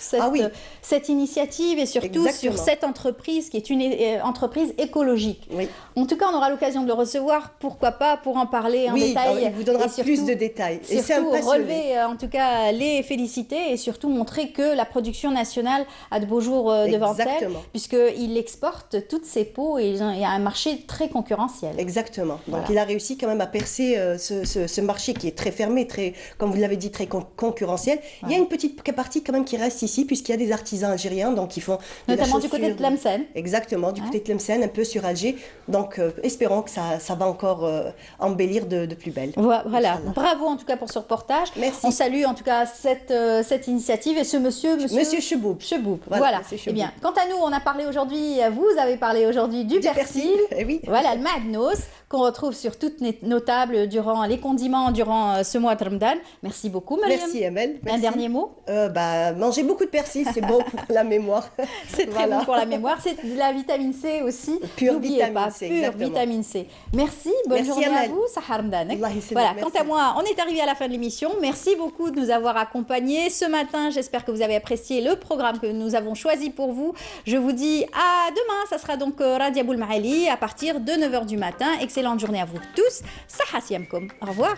cette initiative et surtout sur cette entreprise qui est une entreprise écologique. En tout cas, on aura l'occasion de le recevoir, pourquoi pas, pour en parler en détail. Il vous donnera plus de détails. Et surtout relever, en tout cas, les féliciter et surtout montrer que la production nationale a de beaux jours devant elle, puisqu'il exporte toutes ses peaux et il y a un marché très concurrentiel. Exactement. Donc il a réussi quand même à percer ce marché qui est très fermé, très, comme vous l'avez dit, très concurrentiel. Il y a une petite partie quand même qui reste ici, puisqu'il y a des artisans algériens donc qui font notamment du côté de Tlemcen. Exactement, du côté de Tlemcen, un peu sur Alger. Donc espérons que ça va encore embellir de plus belle. Voilà, bravo en tout cas pour ce reportage. Merci. On salue en tout cas cette initiative et ce monsieur Cheboub. Voilà. Eh bien, quant à nous, on a parlé aujourd'hui, vous avez parlé aujourd'hui du persil. Voilà, le madnos qu'on retrouve sur toutes nos tables durant les condiments durant ce mois de Ramadan. Merci beaucoup, Mariam. Merci, Amel. Un dernier mot? Manger beaucoup de persil, c'est bon pour la mémoire. C'est très bon pour la mémoire. C'est de la vitamine C aussi. Pure vitamine C, pure vitamine C. Merci, bonne journée à vous. Sahar Ramadan. Voilà, quant à moi, on est arrivé à la fin de l'émission. Merci beaucoup de nous avoir accompagnés ce matin. J'espère que vous avez apprécié le programme que nous avons choisi pour vous. Je vous dis à demain. Ça sera donc Radia Boulmaali à partir de 9h du matin. Excellente journée à vous tous. Saha Siamkom. Au revoir.